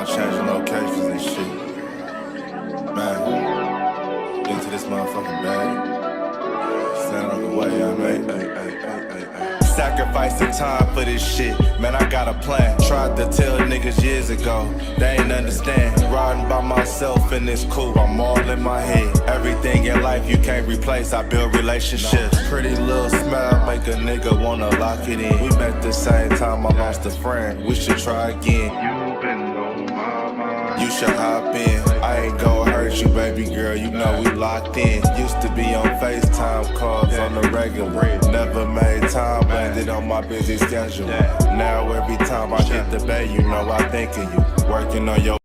changing locations and shit. Man, into this motherfucking bag. Stand on the way I made. Sacrificing time for this shit. Man, I got a plan. Tried to tell niggas years ago. They ain't understand. Riding by myself and it's cool. I'm all in my head. Everything in life you can't replace. I build relationships. Pretty little smile make a nigga wanna lock it in. We met the same time I lost a friend. We should try again. You been on my mind. You should hop in. I ain't gon' hurt you, baby girl. You know we locked in. Used to be on FaceTime calls on the regular. Never made time, landed on my busy schedule. Now every time I get the bay, you know I think of you. Working on your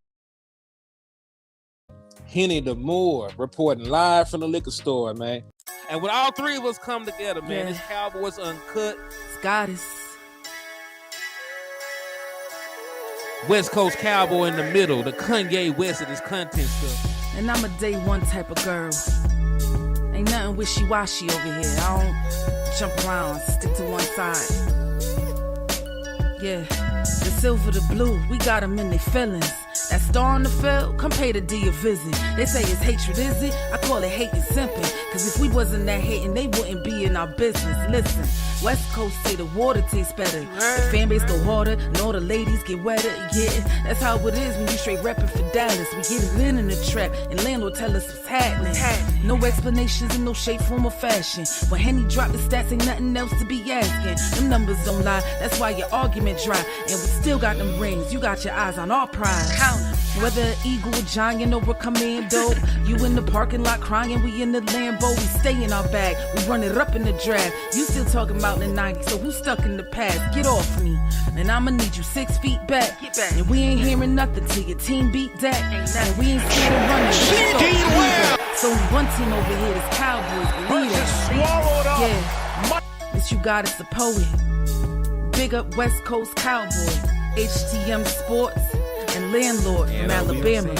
Henny the Moore reporting live from the liquor store, man. And when all three of us come together, man, it's Cowboys Uncut. Goddess. West Coast Cowboy in the middle, the Kanye West of this content stuff. And I'm a day one type of girl. Ain't nothing wishy-washy over here. I don't jump around, stick to one side. Yeah, the silver, the blue, we got them in their feelings. That star on the field, come pay the D a visit. They say it's hatred, is it? I call it hate and simping. Cause if we wasn't that hating, they wouldn't be in our business. Listen, West Coast say the water tastes better. The fan base go harder, and all the ladies get wetter. Yeah, that's how it is when you straight reppin' for Dallas. We get it in the trap, and landlord tell us what's happening. No explanations in no shape, form, or fashion. When Henny drop the stats, ain't nothing else to be asking. Them numbers don't lie, that's why your argument dry. And we still got them rings, you got your eyes on our prize. Whether an eagle, a giant, or a commando, you in the parking lot crying, we in the Lambo, we stay in our bag, we run it up in the draft. You still talking about the 90s, so who's stuck in the past? Get off me, and I'ma need you 6 feet back. And we ain't hearing nothing till your team beat that. And we ain't scared of running. So only one team over here is Cowboys, believe that. Yeah, this you got is the poet. Big up West Coast Cowboy, HTM Sports, and Landlord from Alabama.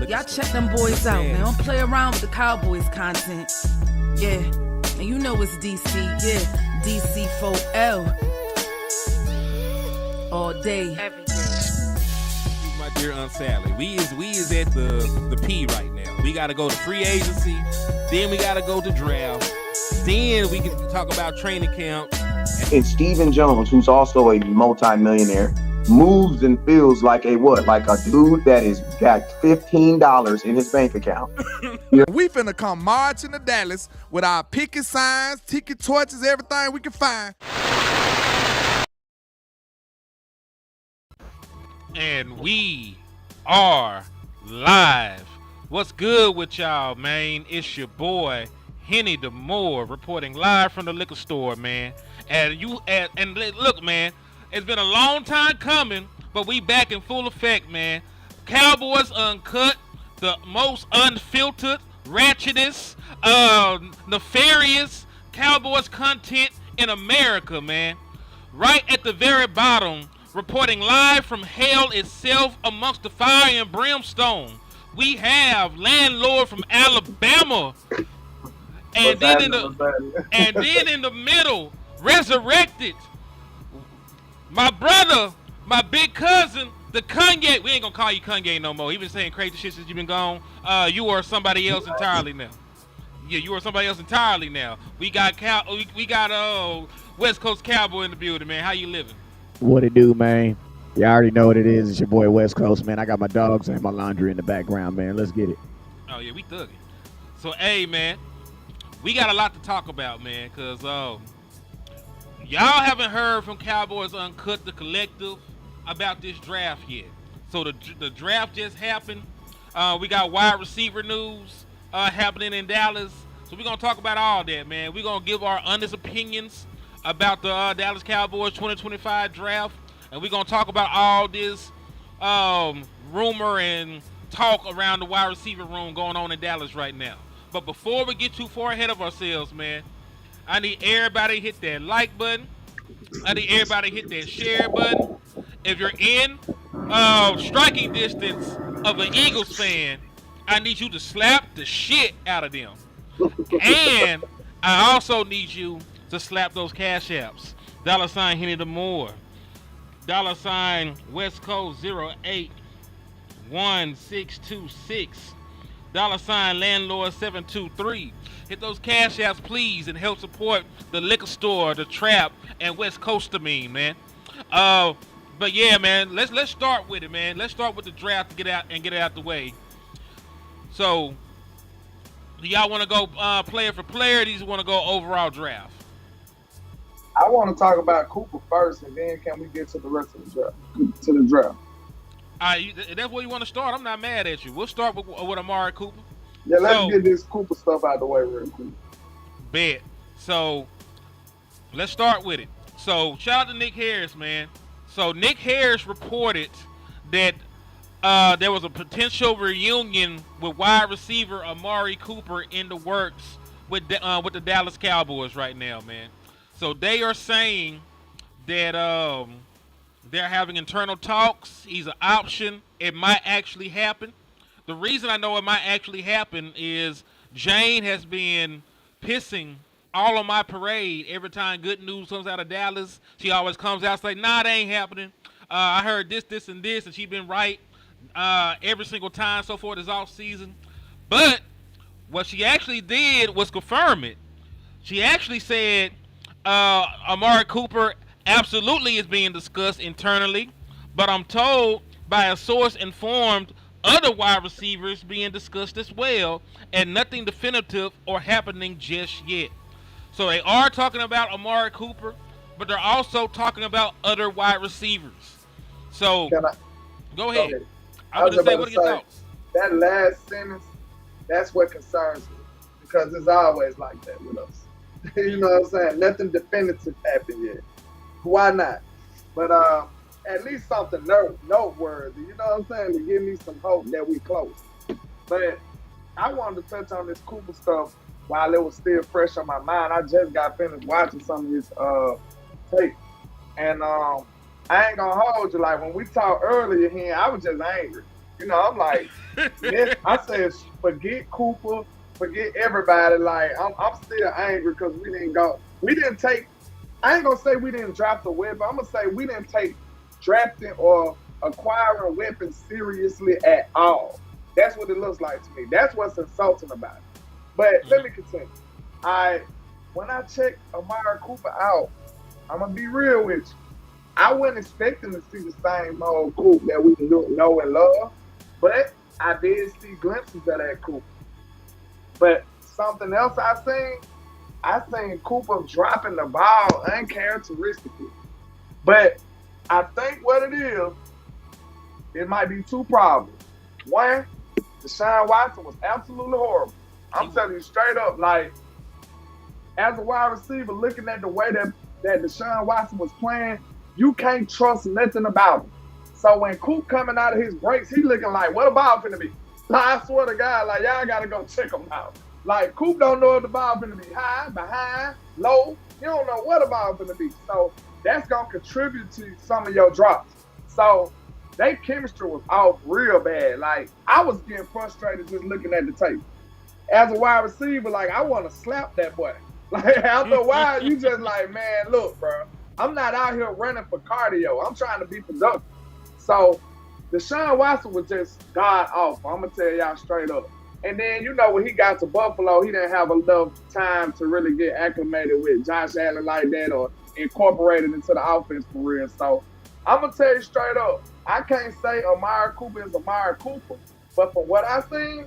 Y'all check them boys out, man. Don't play around with the Cowboys content. Yeah, and you know it's DC, yeah, DC4L. All day, every day. My dear Aunt Sally, we is at the P right now. We gotta go to free agency, then we gotta go to draft, then we can talk about training camp. And Stephen Jones, who's also a multi-millionaire, moves and feels like a what? Like a dude that is got $15 in his bank account. We finna come marching to Dallas with our picket signs, ticket torches, everything we can find. And we are live. What's good with y'all, man? It's your boy Henny the Moore reporting live from the liquor store, man. And look, man, it's been a long time coming, but we back in full effect, man. Cowboys Uncut, the most unfiltered, ratchetest, nefarious Cowboys content in America, man. Right at the very bottom, reporting live from hell itself amongst the fire and brimstone, we have Landlord from Alabama. And then in the middle, resurrected, my brother, my big cousin, the Kanye. We ain't gonna call you Kanye no more. He been saying crazy shit since you been gone. You are somebody else entirely now. Yeah, you are somebody else entirely now. We got West Coast Cowboy in the building, man. How you living? What it do, man? You already know what it is. It's your boy West Coast, man. I got my dogs and my laundry in the background, man. Let's get it. Oh yeah, we thugging. So hey, man, we got a lot to talk about, man, cause y'all haven't heard from Cowboys Uncut, the collective, about this draft yet. So the draft just happened. We got wide receiver news happening in Dallas. So we're going to talk about all that, man. We're going to give our honest opinions about the Dallas Cowboys 2025 draft. And we're going to talk about all this rumor and talk around the wide receiver room going on in Dallas right now. But before we get too far ahead of ourselves, man, I need everybody to hit that like button. I need everybody to hit that share button. If you're in striking distance of an Eagles fan, I need you to slap the shit out of them. And I also need you to slap those cash apps. $sign Henny the Moore. $sign West Coast 08. 1626 $ landlord 723. Hit those cash apps, please, and help support the liquor store, the trap, and West Coastamine, man. But yeah, man, let's start with it, man. Let's start with the draft to get it out the way. So, do y'all want to go player for player? Or do you want to go overall draft? I want to talk about Cooper first, and then can we get to the rest of the draft? To the draft. That's where you want to start. I'm not mad at you. We'll start with Amari Cooper. Yeah, let's get this Cooper stuff out of the way real quick. Bet. So, let's start with it. So, shout out to Nick Harris, man. So, Nick Harris reported that there was a potential reunion with wide receiver Amari Cooper in the works with the Dallas Cowboys right now, man. So, they are saying that they're having internal talks. He's an option. It might actually happen. The reason I know it might actually happen is Jane has been pissing all on my parade every time good news comes out of Dallas. She always comes out and say, nah, that ain't happening. I heard this, and this, and she's been right every single time so far this off season. But what she actually did was confirm it. She actually said Amari Cooper absolutely is being discussed internally, but I'm told by a source informed other wide receivers being discussed as well, and nothing definitive or happening just yet. So they are talking about Amari Cooper, but they're also talking about other wide receivers. So go ahead. I'm going to say, what are your thoughts? That last sentence, that's what concerns me, because it's always like that with us. You know what I'm saying? Nothing definitive happened yet. Why not? But at least something noteworthy, you know what I'm saying, to give me some hope that we close. But I wanted to touch on this Cooper stuff while it was still fresh on my mind. I just got finished watching some of his tape. And I ain't gonna hold you, like when we talked earlier here, I was just angry. You know, I'm like, I said, forget Cooper, forget everybody. Like, I'm still angry because we didn't take, I ain't gonna say we didn't draft a weapon. I'm gonna say we didn't take drafting or acquiring weapons seriously at all. That's what it looks like to me. That's what's insulting about it. But let me continue. When I checked Amari Cooper out, I'm gonna be real with you. I wasn't expecting to see the same old Cooper that we know and love, but I did see glimpses of that Cooper. But something else I seen Cooper dropping the ball uncharacteristically. But I think what it is, it might be two problems. One, Deshaun Watson was absolutely horrible. I'm telling you straight up, like, as a wide receiver, looking at the way that Deshaun Watson was playing, you can't trust nothing about him. So when Coop coming out of his breaks, he looking like, what the ball finna be? Like, I swear to God, like, y'all gotta go check him out. Like, Coop don't know if the ball finna be high, behind, low. You don't know what the ball finna be. So that's gonna contribute to some of your drops. So their chemistry was off real bad. Like, I was getting frustrated just looking at the tape. As a wide receiver, like, I want to slap that boy. Like, after a while, you just like, man, look, bro, I'm not out here running for cardio. I'm trying to be productive. So Deshaun Watson was just god awful. I'm going to tell y'all straight up. And then, you know, when he got to Buffalo, he didn't have enough time to really get acclimated with Josh Allen like that or incorporated into the offense for real. So I'm going to tell you straight up, I can't say Amari Cooper is Amari Cooper, but from what I've seen,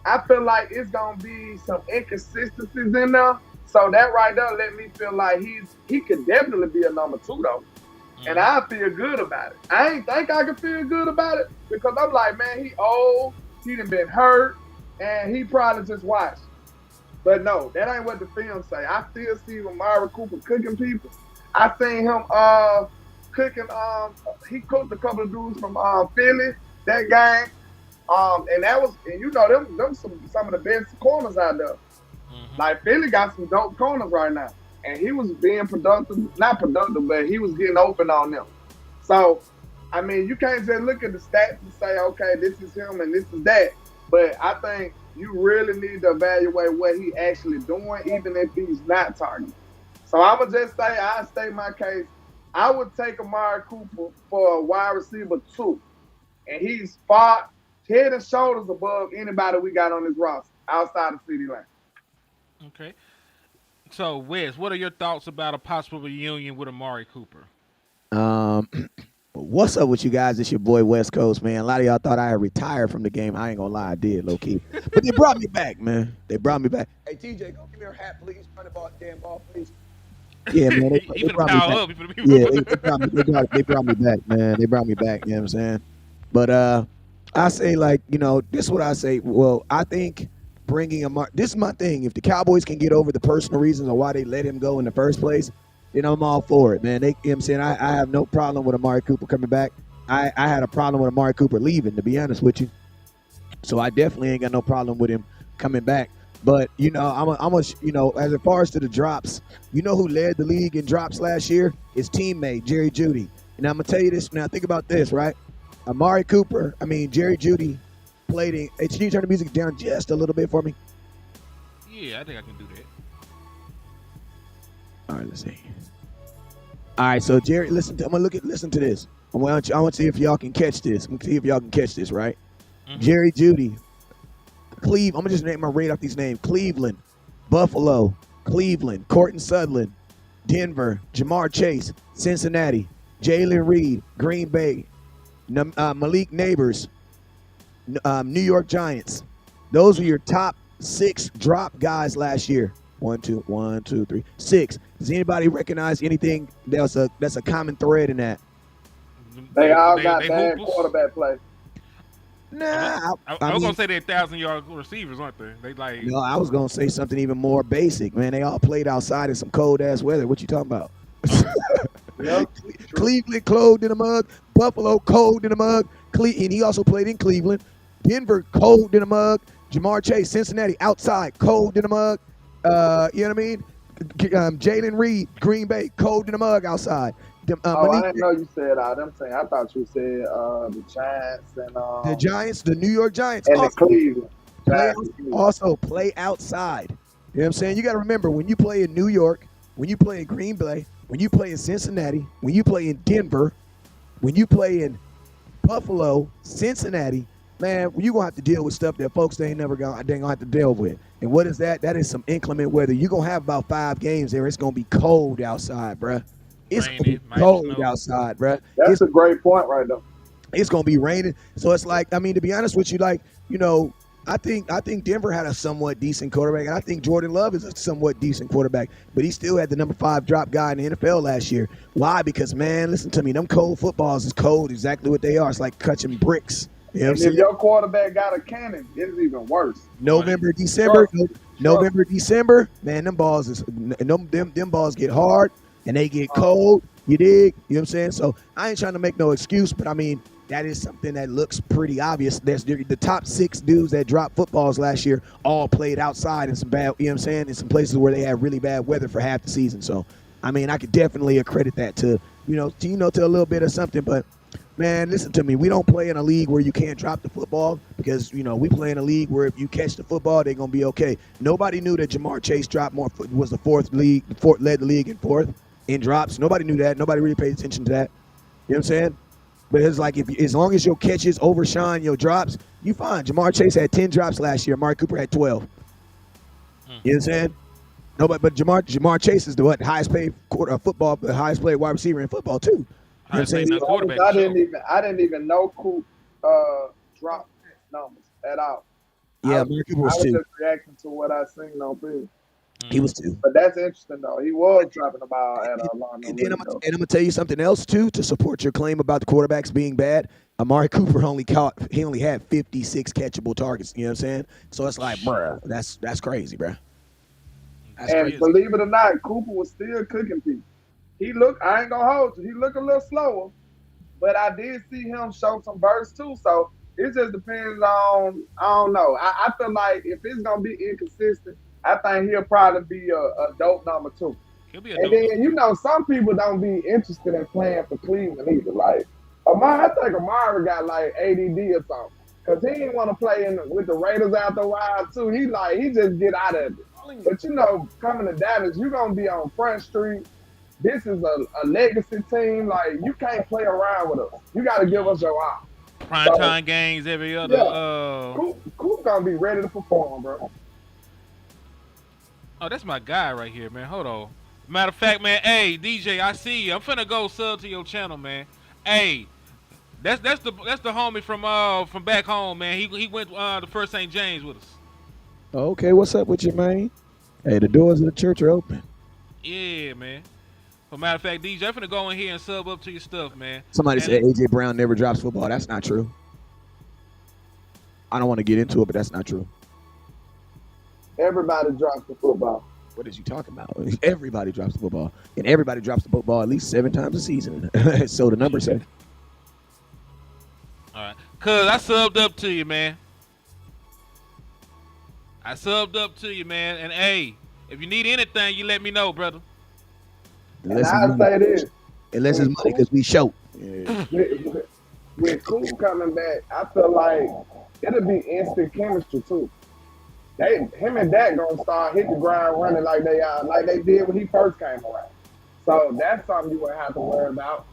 I feel like it's going to be some inconsistencies in there. So that right there let me feel like he could definitely be a number 2, though. And I feel good about it. I ain't think I could feel good about it because I'm like, man, he old, he done been hurt, and he probably just watched. But no, that ain't what the film say. I still see Amari Cooper cooking people. I seen him cooking, he cooked a couple of dudes from Philly that game. And that was, and you know, them some of the best corners out there. Mm-hmm. Like, Philly got some dope corners right now. And he was being not productive, but he was getting open on them. So, I mean, you can't just look at the stats and say, okay, this is him and this is that. But I think you really need to evaluate what he actually doing, even if he's not targeting. So I'm going to just say, I'll state my case. I would take Amari Cooper for a wide receiver 2. and he's far head and shoulders above anybody we got on this roster outside of CeeDee Lamb. Okay. So, Wes, what are your thoughts about a possible reunion with Amari Cooper? Um, what's up with you guys? It's your boy West Coast, man. A lot of y'all thought I had retired from the game. I ain't gonna lie, I did, low key. But they brought me back, man. They brought me back. Hey, TJ, go give me your hat, please. Run the damn ball, please. Yeah, man. They brought me back. Yeah, they brought me back, man. They brought me back. You know what I'm saying? But I say, like, this is what I say. Well, I think bringing Amari. This is my thing. If the Cowboys can get over the personal reasons of why they let him go in the first place, then I'm all for it, man. You know what I'm saying? I have no problem with Amari Cooper coming back. I had a problem with Amari Cooper leaving, to be honest with you. So I definitely ain't got no problem with him coming back. But, as far as to the drops, who led the league in drops last year? His teammate, Jerry Jeudy. And I'm going to tell you this. Now, think about this, right? Jerry Jeudy played in. Hey, can you turn the music down just a little bit for me? Yeah, I think I can do that. All right, let's see. All right, so Jerry, listen to this. I want to see if y'all can catch this. I'm gonna see if y'all can catch this, right? Mm-hmm. Jerry Jeudy, Cleveland. I'm gonna just name my rate off these names: Cleveland, Buffalo, Cleveland, Cortland Sutherland, Denver, Jamar Chase, Cincinnati, Jalen Reed, Green Bay, Malik Neighbors, New York Giants. Those are your top 6 drop guys last year. 1, 2, 3, 6. Does anybody recognize anything that's a common thread in that? They all got bad quarterback play. Nah, I was gonna say they're 1,000-yard receivers, aren't they? They like. No, I was gonna say something even more basic, man. They all played outside in some cold ass weather. What you talking about? Yep, Cleveland cold in the mug. Buffalo cold in the mug. And he also played in Cleveland. Denver cold in the mug. Jamar Chase, Cincinnati outside cold in the mug. You know what I mean? Jalen Reed, Green Bay, cold in the mug outside. I didn't know you said all them things. I thought you said the Giants and the Giants, the New York Giants, and the Cleveland. Play outside. You know what I'm saying? You got to remember, when you play in New York, when you play in Green Bay, when you play in Cincinnati, when you play in Denver, when you play in Buffalo, Cincinnati, man, you're going to have to deal with stuff that folks they ain't gonna have to deal with. And what is that? That is some inclement weather. You're going to have about 5 games there. It's going to be cold outside, bruh. It's going to be cold outside, bruh. That's a great point right there. It's going to be raining. So it's like, to be honest with you, I think Denver had a somewhat decent quarterback, and I think Jordan Love is a somewhat decent quarterback, but he still had the number 5 drop guy in the NFL last year. Why? Because, man, listen to me, them cold footballs is cold, exactly what they are. It's like catching bricks. You know what I'm saying? If your quarterback got a cannon, it's even worse. November, December, man, them balls get hard and they get cold. You dig? You know what I'm saying? So I ain't trying to make no excuse, but that is something that looks pretty obvious. There's the top 6 dudes that dropped footballs last year all played outside in some bad, you know what I'm saying, in some places where they had really bad weather for half the season. So, I could definitely accredit that to a little bit of something. But, man, listen to me. We don't play in a league where you can't drop the football because, we play in a league where if you catch the football, they're going to be okay. Nobody knew that Jamar Chase was the led the league in 4th in drops. Nobody knew that. Nobody really paid attention to that. You know what I'm saying? But it's like as long as your catches overshine your drops, you fine. Jamar Chase had 10 drops last year. Amari Cooper had 12. You know what I'm saying? But Jamar Chase is the highest paid football, highest paid wide receiver in football too. You know what I'm saying? I didn't even know Coop dropped numbers at all. Yeah, Amari Cooper was 2. I was just reacting to what I seen on film. He was 2. But that's interesting, though. He was dropping the ball at a long And I'm going to tell you something else, too, to support your claim about the quarterbacks being bad. Amari Cooper only had 56 catchable targets. You know what I'm saying? So it's like, bruh, that's crazy, bruh. And believe it or not, Cooper was still cooking people. I ain't going to hold you. He looked a little slower, but I did see him show some bursts, too. So it just depends on, I don't know. I feel like if it's going to be inconsistent, I think he'll probably be a dope number 2. He'll be a and then, some people don't be interested in playing for Cleveland either. Like, I think Amari got like ADD or something. Because he didn't want to play with the Raiders after a while, too. He just get out of it. But, coming to Dallas, you're going to be on Front Street. This is a legacy team. Like, you can't play around with us. You got to give us your all. Primetime games every other. Yeah. Coop gonna be ready to perform, bro. Oh, that's my guy right here, man. Hold on. Matter of fact, man. Hey, DJ, I see you. I'm finna go sub to your channel, man. Hey, that's the homie from back home, man. He went to First St. James with us. Okay, what's up with you, man? Hey, the doors of the church are open. Yeah, man. But matter of fact, DJ, I'm finna go in here and sub up to your stuff, man. Somebody said AJ Brown never drops football. That's not true. I don't want to get into it, but that's not true. Everybody drops the football. What is you talking about? Everybody drops the football. And everybody drops the football at least 7 times a season. So the numbers say. All right. Cuz I subbed up to you, man. I subbed up to you, man. And hey, if you need anything, you let me know, brother. And I'll say this. Unless it's money because we show. Yeah. With Coop coming back, I feel like it'll be instant chemistry too. Him and Dak gonna start hitting the ground running like they did when he first came around. So that's something you wouldn't have to worry about.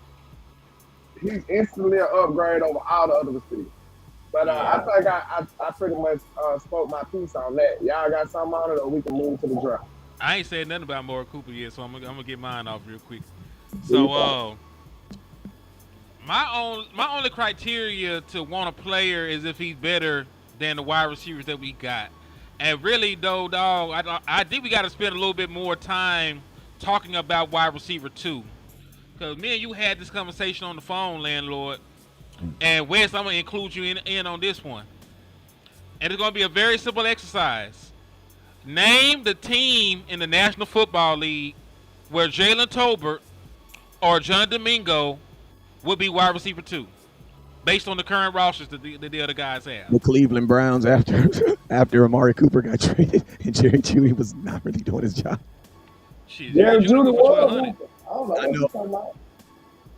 He's instantly an upgrade over all the other receivers. But I think I pretty much spoke my piece on that. Y'all got something on it, or we can move to the draft. I ain't said nothing about Amari Cooper yet, so I'm gonna get mine off real quick. So my only criteria to want a player is if he's better than the wide receivers that we got. And really though, dog, I think we got to spend a little bit more time talking about wide receiver 2. Because me and you had this conversation on the phone, landlord. And Wes, I'm gonna include you in on this one. And it's gonna be a very simple exercise. Name the team in the National Football League where Jalen Tolbert or John Domingo would be wide receiver 2, based on the current rosters that the other guys have. The Cleveland Browns after Amari Cooper got traded and Jerry Jeudy was not really doing his job. Shit, Jerry Jeudy was. 100. I don't know what you're talking about.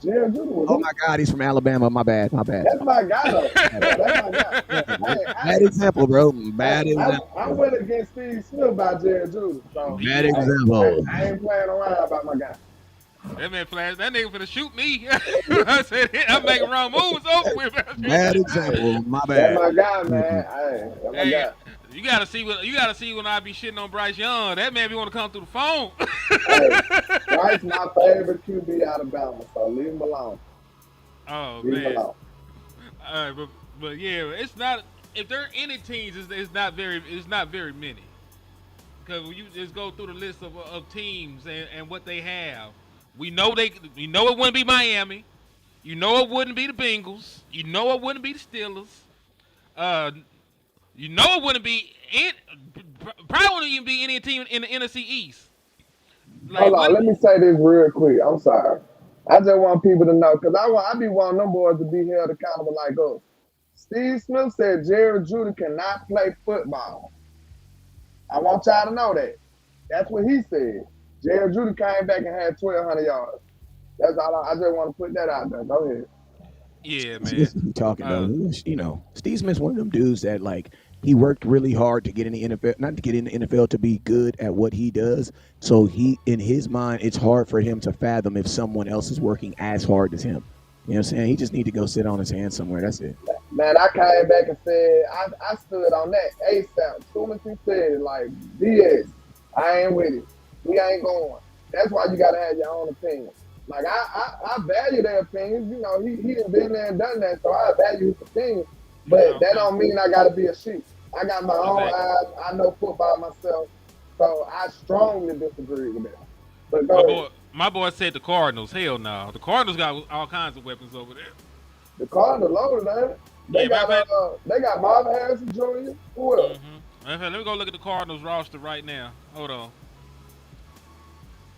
Jerry Jeudy was. Oh my God, he's from Alabama. My bad. That's my guy though. That's my guy. Bad example, bro. Bad example. I went against Steve Smith by Jerry Jeudy. So Bad example. I ain't playing around about my guy. That man flash. That nigga finna shoot me. I said I'm making wrong moves over with. Bad example. My bad. That's my guy, man. That's my guy. You gotta see when I be shitting on Bryce Young. That man be want to come through the phone. Bryce my favorite QB out of Alabama, so leave him alone. Oh leave man. Him alone. All right, but yeah, it's not. If there are any teams, it's not very many. Because when you just go through the list of teams and what they have, we know it wouldn't be Miami. You know it wouldn't be the Bengals. You know it wouldn't be the Steelers. You know it wouldn't be probably wouldn't even be any team in the NFC East. Hold on, let me say this real quick. I'm sorry. I just want people to know because I be wanting them boys to be held accountable like us. Steve Smith said Jerry Jeudy cannot play football. I want y'all to know that. That's what he said. Jerry Jeudy came back and had 1,200 yards. That's all. I just want to put that out there. Go ahead. Yeah, man. Talking about, Steve Smith's one of them dudes that he worked really hard to get in the NFL, not to get in the NFL, to be good at what he does. So in his mind, it's hard for him to fathom if someone else is working as hard as him. You know what I'm saying? He just need to go sit on his hands somewhere. That's it. Man, I came back and said, I stood on that ASAP. As soon as he said, BS, I ain't with it. We ain't going. That's why you got to have your own opinion. I value their opinions. You know, he done been there and done that, so I value his opinion. But that don't mean I got to be a sheep. I got my own eyes. I know football myself, so I strongly disagree with that. But my boy said the Cardinals. Hell no. The Cardinals got all kinds of weapons over there. The Cardinals loaded, man. They got Marvin Harrison Jr. Who else? Mm-hmm. Let me go look at the Cardinals roster right now. Hold on.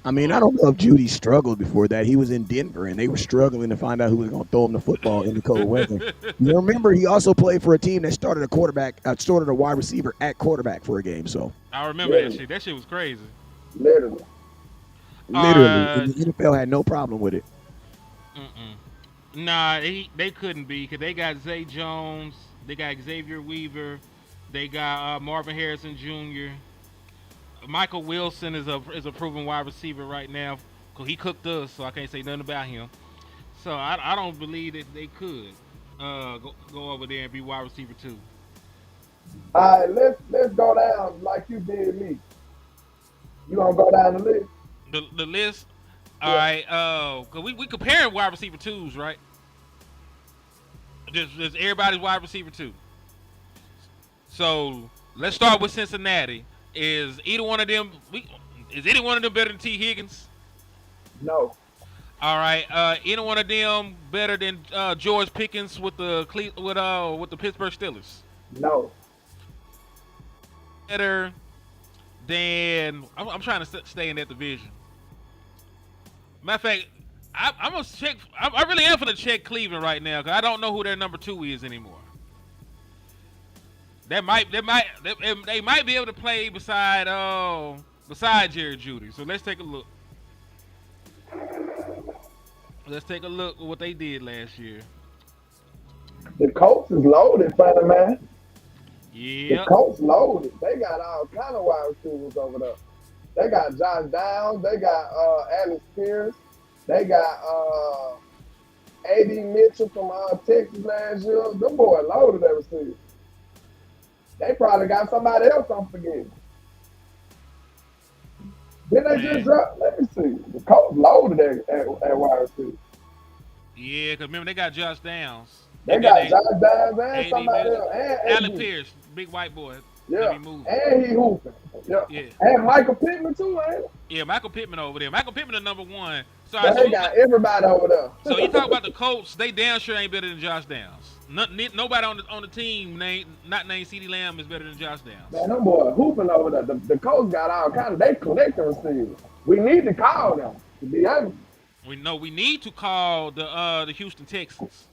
I mean, I don't know if Jeudy struggled before that. He was in Denver, and they were struggling to find out who was going to throw him the football in the cold weather. You remember, he also played for a team that started a wide receiver at quarterback for a game. So I remember that shit. That shit was crazy. Literally. And the NFL had no problem with it. Nah, they couldn't be because they got Zay Jones, they got Xavier Weaver, they got Marvin Harrison Jr. Michael Wilson is a proven wide receiver right now because he cooked us, so I can't say nothing about him. So I don't believe that they could. go over there and be wide receiver 2? All right, let's go down like you did me. You gonna go down the list? The list. All right. Cause we comparing wide receiver 2s, right? Just everybody's wide receiver 2. So let's start with Cincinnati. Is either one of them better than T. Higgins? No. All right. Either one of them better than George Pickens with the Pittsburgh Steelers? No. Better than I'm trying to stay in that division. Matter of fact, I'm gonna check. I really am gonna check Cleveland right now because I don't know who their number 2 is anymore. They might be able to play beside Jerry Jeudy. So let's take a look. Let's take a look at what they did last year. The Colts is loaded, brother man. Yeah. The Colts loaded. They got all kind of wide receivers over there. They got Josh Downs. They got Alex Pierce. They got A.D. Mitchell from Texas last year. Them boys loaded at receiver. They probably got somebody else I'm forgetting. Then they just dropped. Let me see. The Colts loaded at wide receiver. Yeah, because remember they got Josh Downs. They got Josh Downs and somebody else. And Alex Pierce, big white boy. Yeah, and he hooping. Yeah. And Michael Pittman too, ain't it? Yeah, Michael Pittman over there. Michael Pittman is number 1. So they got everybody over there. So you talk about the Colts, they damn sure ain't better than Josh Downs. Nobody on the team not named CeeDee Lamb is better than Josh Downs. Man, them boys hooping over there. The Colts got all kinds of, they collecting receivers. We need to call them, to be honest. We need to call the Houston Texans.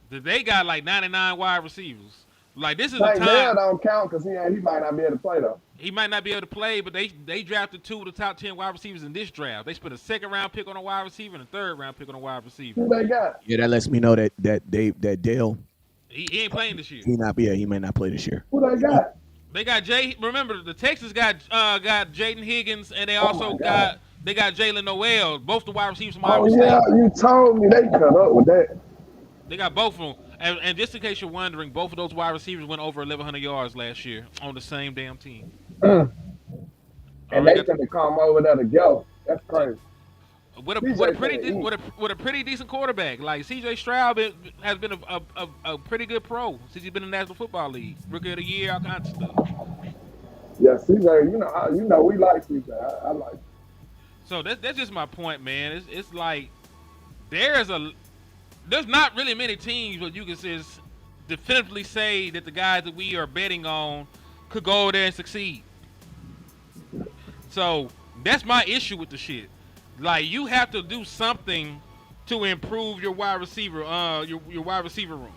They got like 99 wide receivers. Like this is a time. Dale don't count because he might not be able to play though. He might not be able to play, but they drafted 2 of the top 10 wide receivers in this draft. They spent a 2nd round pick on a wide receiver and a 3rd round pick on a wide receiver. Who they got? Yeah, that lets me know that Dale. He ain't playing this year. He may not play this year. Who they got? They got Remember, the Texans got Jaden Higgins, and they also got Jalen Noel, both the wide receivers from Iowa State. Yeah, you told me they cut up with that. They got both of them. And just in case you're wondering, both of those wide receivers went over 1,100 yards last year on the same damn team. And they gonna come over there together. That's crazy. With a pretty decent quarterback, like C.J. Stroud has been a pretty good pro since he's been in the National Football League, Rookie of the Year, all kinds of stuff. Yeah, C.J. You know we like C.J. I like him. So that's just my point, man. It's like there's not really many teams where you can just definitively say that the guys that we are betting on could go over there and succeed. So that's my issue with the shit. Like you have to do something to improve your wide receiver, your wide receiver room.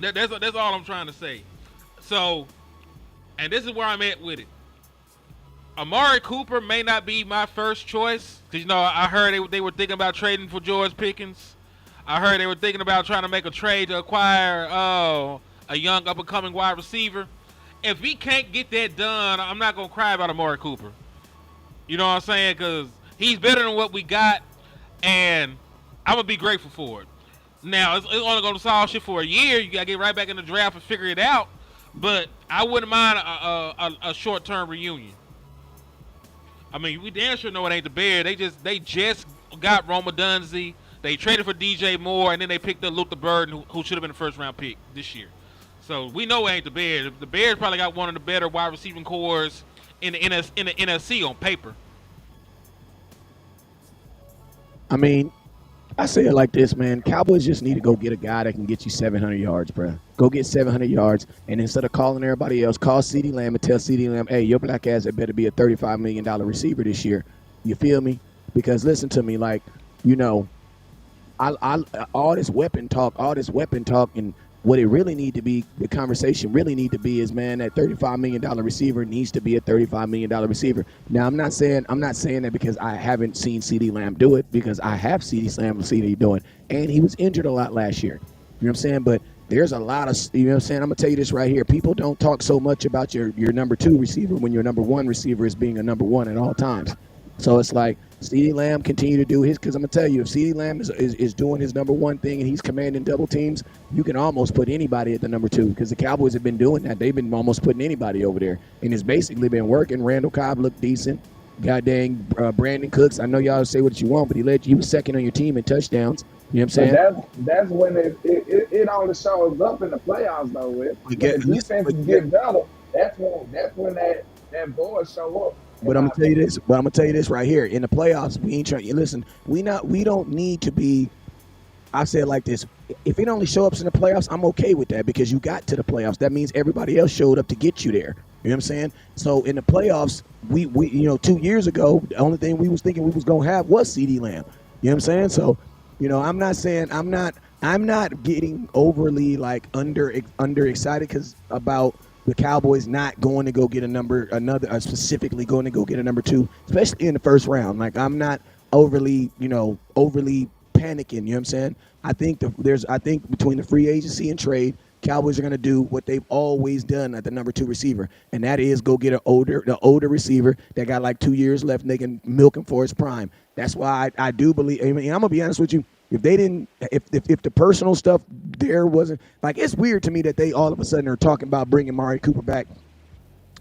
That's all I'm trying to say. So, and this is where I'm at with it. Amari Cooper may not be my first choice because I heard they were thinking about trading for George Pickens. I heard they were thinking about trying to make a trade to acquire a young up-and-coming wide receiver. If we can't get that done, I'm not going to cry about Amari Cooper. You know what I'm saying? Because he's better than what we got, and I'm going to be grateful for it. Now, it's only going to solve shit for a year. You got to get right back in the draft and figure it out. But I wouldn't mind a short-term reunion. I mean, we damn sure know it ain't the Bears. They just got Roma Dunze. They traded for DJ Moore, and then they picked up Luther Burden, who should have been a first-round pick this year. So we know it ain't the Bears. The Bears probably got one of the better wide receiving cores in the NFC on paper. I mean, I say it like this, man. Cowboys just need to go get a guy that can get you 700 yards, bro. Go get 700 yards, and instead of calling everybody else, call CeeDee Lamb and tell CeeDee Lamb, hey, your black ass had better be a $35 million receiver this year. You feel me? Because listen to me, like, all this weapon talk, and what it really need to be, the conversation really need to be is, man, that $35 million receiver needs to be a $35 million receiver. Now, I'm not saying that because I haven't seen CeeDee Lamb do it, because I have CeeDee Lamb see what he's doing, and he was injured a lot last year. You know what I'm saying? But there's a lot of, you know what I'm saying? I'm going to tell you this right here. People don't talk so much about your number 2 receiver when your number 1 receiver is being a number 1 at all times. So it's like CeeDee Lamb continue to do his, because I'm gonna tell you, if CeeDee Lamb is doing his number one thing and he's commanding double teams, you can almost put anybody at the number two, because the Cowboys have been doing that. They've been almost putting anybody over there, and it's basically been working. Randall Cobb looked decent. God dang, Brandon Cooks. I know y'all say what you want, but he was second on your team in touchdowns. You know what I'm saying? That's when it only shows up in the playoffs though. When the defense get better, that's when that voice show up. But I'm gonna tell you this right here. In the playoffs, we ain't trying. Listen, we don't need to be. I say it like this: if it only shows up in the playoffs, I'm okay with that, because you got to the playoffs. That means everybody else showed up to get you there. You know what I'm saying? So in the playoffs, we 2 years ago, the only thing we was thinking we was gonna have was CeeDee Lamb. You know what I'm saying? So, I'm not getting overly like under excited because about the Cowboys not going to go get specifically going to go get a number two, especially in the first round. Like, I'm not overly panicking. You know what I'm saying? I think between the free agency and trade, Cowboys are going to do what they've always done at the number two receiver, and that is go get the older receiver that got like 2 years left and they can milk him for his prime. That's why I do believe. I mean, I'm gonna be honest with you. If they didn't, if the personal stuff there wasn't, like, it's weird to me that they all of a sudden are talking about bringing Amari Cooper back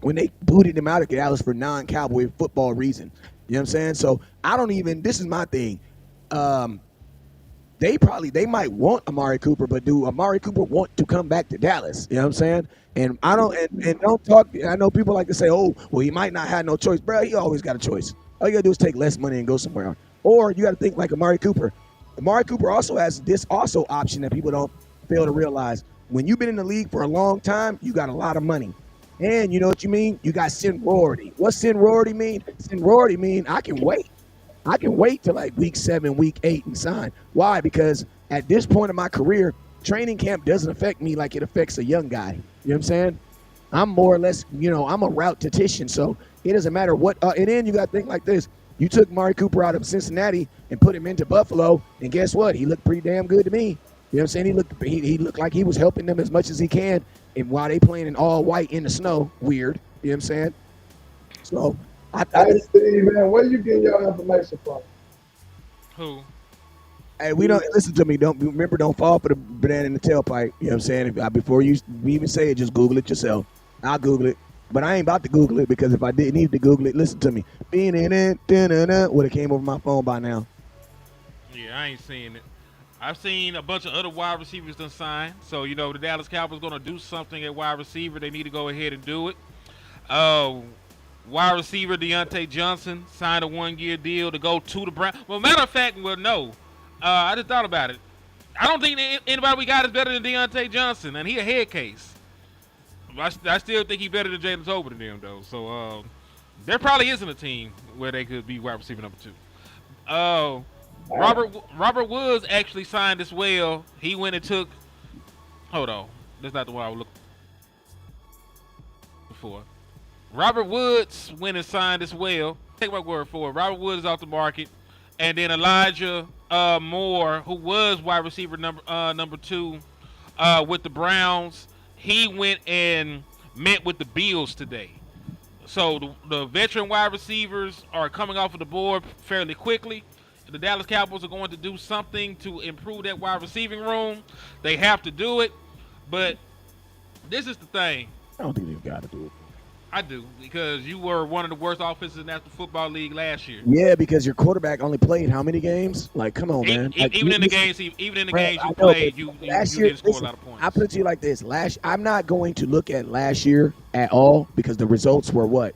when they booted him out of Dallas for non-Cowboy football reason. You know what I'm saying? So I don't even. This is my thing. They might want Amari Cooper, but do Amari Cooper want to come back to Dallas? You know what I'm saying? And I don't and don't talk. I know people like to say, "Oh, well, he might not have no choice." Bro, he always got a choice. All you gotta do is take less money and go somewhere else. Or you gotta think like Amari Cooper. Amari Cooper also has this option that people don't fail to realize. When you've been in the league for a long time, you got a lot of money. And you know what you mean? You got seniority. What seniority mean? Seniority mean I can wait. I can wait till like week 7, week 8 and sign. Why? Because at this point in my career, training camp doesn't affect me like it affects a young guy. You know what I'm saying? I'm more or less, I'm a route tactician. So it doesn't matter what. And then you got to think like this. You took Amari Cooper out of Cincinnati and put him into Buffalo, and guess what? He looked pretty damn good to me. You know what I'm saying? He looked like he was helping them as much as he can, and while they playing in all white in the snow, weird. You know what I'm saying? So Hey, Steve, man, where you getting your information from? Who? Hey, we don't listen to me. Don't fall for the banana in the tailpipe. You know what I'm saying? Before you even say it, just Google it yourself. I'll Google it. But I ain't about to Google it, because if I didn't need to Google it, listen to me. Would have came over my phone by now. Yeah, I ain't seeing it. I've seen a bunch of other wide receivers done sign. So, the Dallas Cowboys going to do something at wide receiver. They need to go ahead and do it. Wide receiver Deontay Johnson signed a 1-year deal to go to the Browns. Well, matter of fact, no. I just thought about it. I don't think anybody we got is better than Deontay Johnson, and he a head case. I still think he's better than Jalen Tolbert than them, though. So there probably isn't a team where they could be wide receiver number 2. Robert Woods actually signed as well. He went and took. Hold on, that's not the one I was looking for. Robert Woods went and signed as well. Take my word for it. Robert Woods is off the market, and then Elijah Moore, who was wide receiver number 2 with the Browns. He went and met with the Bills today. So the veteran wide receivers are coming off of the board fairly quickly. The Dallas Cowboys are going to do something to improve that wide receiving room. They have to do it. But this is the thing. I don't think they've got to do it. I do, because you were one of the worst offenses in the National Football League last year. Yeah, because your quarterback only played how many games? Like, come on, man. Even in the games you played, you didn't score a lot of points. I put it to you like this. I'm not going to look at last year at all, because the results were what?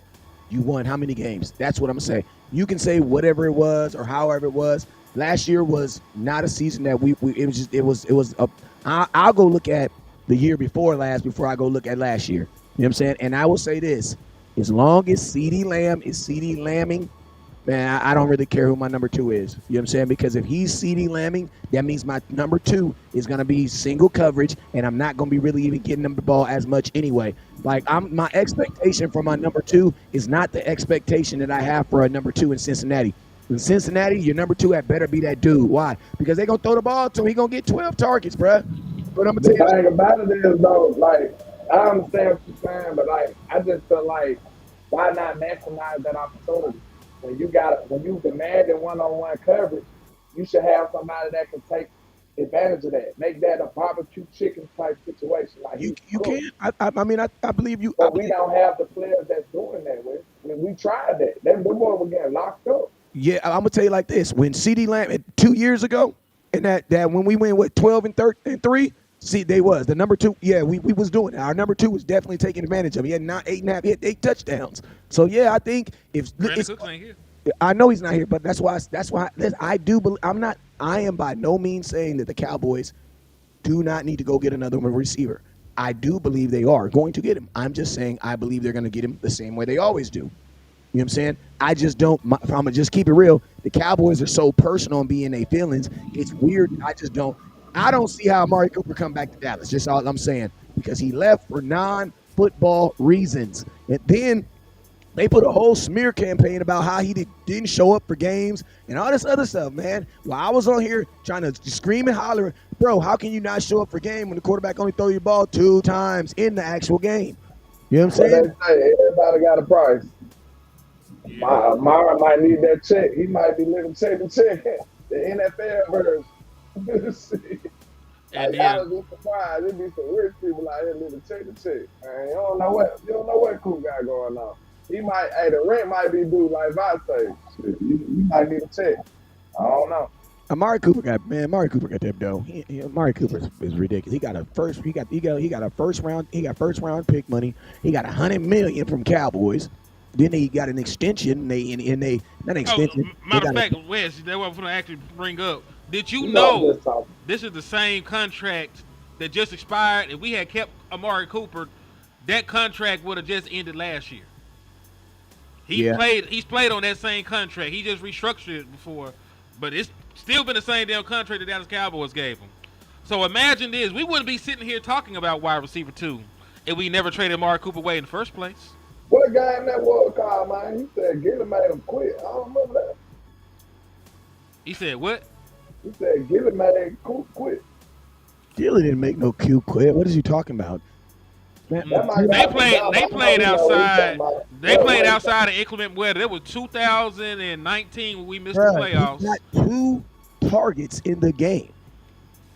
You won how many games? That's what I'm going to say. You can say whatever it was or however it was. Last year was not a season that I'll go look at the year before I go look at last year. You know what I'm saying? And I will say this. As long as CeeDee Lamb is CeeDee Lambing, man, I don't really care who my number 2 is. You know what I'm saying? Because if he's CeeDee Lambing, that means my number 2 is going to be single coverage, and I'm not going to be really even getting him the ball as much anyway. Like, my expectation for my number 2 is not the expectation that I have for a number 2 in Cincinnati. In Cincinnati, your number 2 had better be that dude. Why? Because they're going to throw the ball to him. He's going to get 12 targets, bruh. But I'm going to tell you. The thing about it is, though, like, I understand what you're saying, but like, I just feel like, why not maximize that opportunity? when you demanding one-on-one coverage, you should have somebody that can take advantage of that. Make that a barbecue chicken type situation. Like You can. I mean, I believe you. But we don't have the players that's doing that with. I mean, we tried that. Them boys were getting locked up. Yeah, I'm gonna tell you like this: when CeeDee Lamb 2 years ago, and that when we went with 12 and 3, see they was the number 2. Yeah, we was doing it. Our number 2 was definitely taking advantage of it. He had 8.5, he had 8 touchdowns. So yeah, I think if Brandon Cooks ain't here. I know he's not here, but that's why I do believe I am by no means saying that the Cowboys do not need to go get another receiver. I do believe they are going to get him. I'm just saying I believe they're going to get him the same way they always do. You know what I'm saying? I just don't. If I'm going to just keep it real, the Cowboys are so personal on being their feelings. It's weird. I don't see how Amari Cooper come back to Dallas. Just all I'm saying. Because he left for non-football reasons. And then they put a whole smear campaign about how he didn't show up for games and all this other stuff, man. While I was on here trying to scream and holler, bro, how can you not show up for game when the quarterback only throw your ball 2 times in the actual game? You know what I'm saying? Everybody got a price. Amari might need that check. He might be living check to check. The NFL version. And I was just surprised. There'd be some rich people out here living check to check. Man, you don't know what Cool got going on. He might, the rent might be due like I say. Shit, you might need a check. I don't know. Amari Cooper got that dough. Amari Cooper is ridiculous. He got first round pick money. He got $100 million from Cowboys. Then he got an extension. Not an extension. Matter of fact, Wes, that's what I'm going to actually bring up. Did you know this is the same contract that just expired? If we had kept Amari Cooper, that contract would have just ended last year. He's played on that same contract. He just restructured it before, but it's still been the same damn contract the Dallas Cowboys gave him. So imagine this: we wouldn't be sitting here talking about wide receiver 2 if we never traded Amari Cooper away in the first place. What guy in that world called, man? He said Gilly made him quit. I don't remember that. He said what? He said Gilly made him quit. Gilly didn't make no Q quit. What is you talking about? Man, they played outside. They played outside of inclement weather. It was 2019 when we missed the playoffs. He got 2 targets in the game.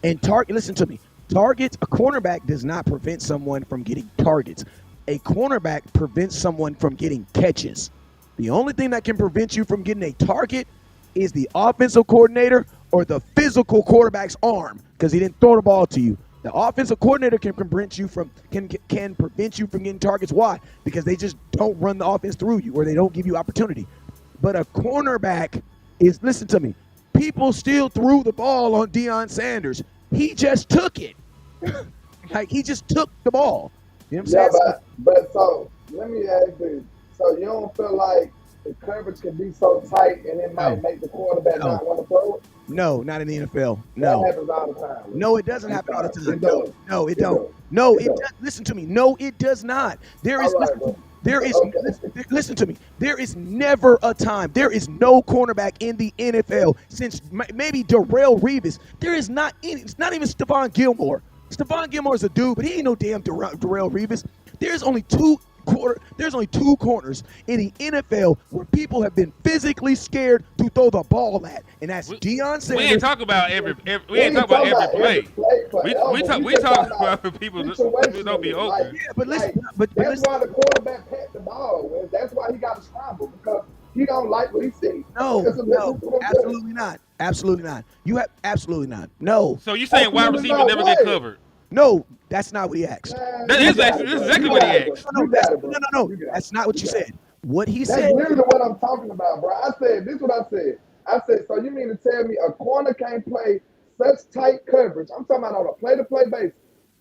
And listen to me. Targets, a cornerback does not prevent someone from getting targets. A cornerback prevents someone from getting catches. The only thing that can prevent you from getting a target is the offensive coordinator or the physical quarterback's arm because he didn't throw the ball to you. The offensive coordinator can prevent you from getting targets. Why? Because they just don't run the offense through you or they don't give you opportunity. But a cornerback is, listen to me, people still threw the ball on Deion Sanders. He just took it. Like, he just took the ball. You know what I'm saying? But so let me ask you. So you don't feel like the coverage can be so tight and it might make the quarterback not want to throw it? No, not in the NFL. No. That happens all the time. No, it doesn't happen all the time. No, it don't. No, it does. Listen to me. No, it does not. Listen to me. There is never a time. There is no cornerback in the NFL since maybe Darrelle Revis. It's not even Stephon Gilmore. Stephon Gilmore is a dude, but he ain't no damn Darrelle Revis. There's only two corners in the NFL where people have been physically scared to throw the ball at, and that's Deion Sanders. We ain't talking about every play. We talk about people who don't be open. Yeah, but listen, that's why the quarterback pat the ball. That's why he got to scramble because he don't like what he sees. No, absolutely not. Absolutely not. You have absolutely not. No. So you saying wide receiver never get covered? No, that's not what he asked. That is exactly what he asked. No. That's not what you said. What he said. That's literally what I'm talking about, bro. This is what I said. I said, so you mean to tell me a corner can't play such tight coverage? I'm talking about on a play-to-play basis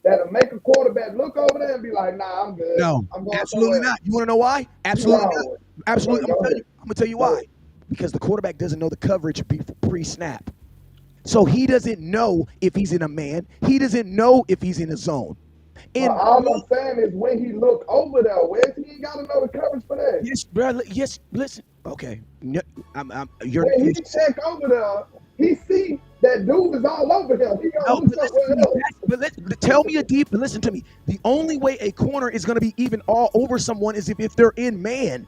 that'll make a quarterback look over there and be like, nah, I'm good. No, absolutely not. You want to know why? Absolutely not. Absolutely. I'm gonna tell you why. Because the quarterback doesn't know the coverage pre-snap. So he doesn't know if he's in a man. He doesn't know if he's in a zone. And all I'm saying is when he look over there, Wes, he ain't got to know the coverage for that. Yes, brother. Yes, listen. Okay. When he check over there, he see that dude is all over him. He But listen to me. The only way a corner is going to be even all over someone is if they're in man.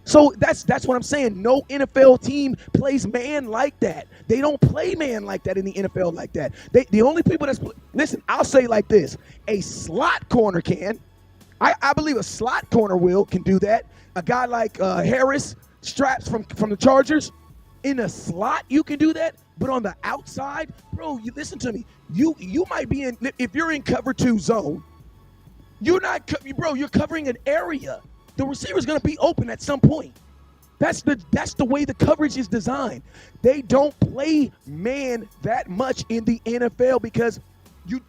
So that's what I'm saying. No NFL team plays man like that. They don't play man like that in the NFL like that. The only people listen, I'll say like this. A slot corner can. I believe a slot corner can do that. A guy like Harris, Straps from the Chargers, in a slot, you can do that. But on the outside, bro, you listen to me. You might be in, if you're in cover 2 zone, you're covering an area. The receiver's going to be open at some point. That's the way the coverage is designed. They don't play man that much in the NFL because you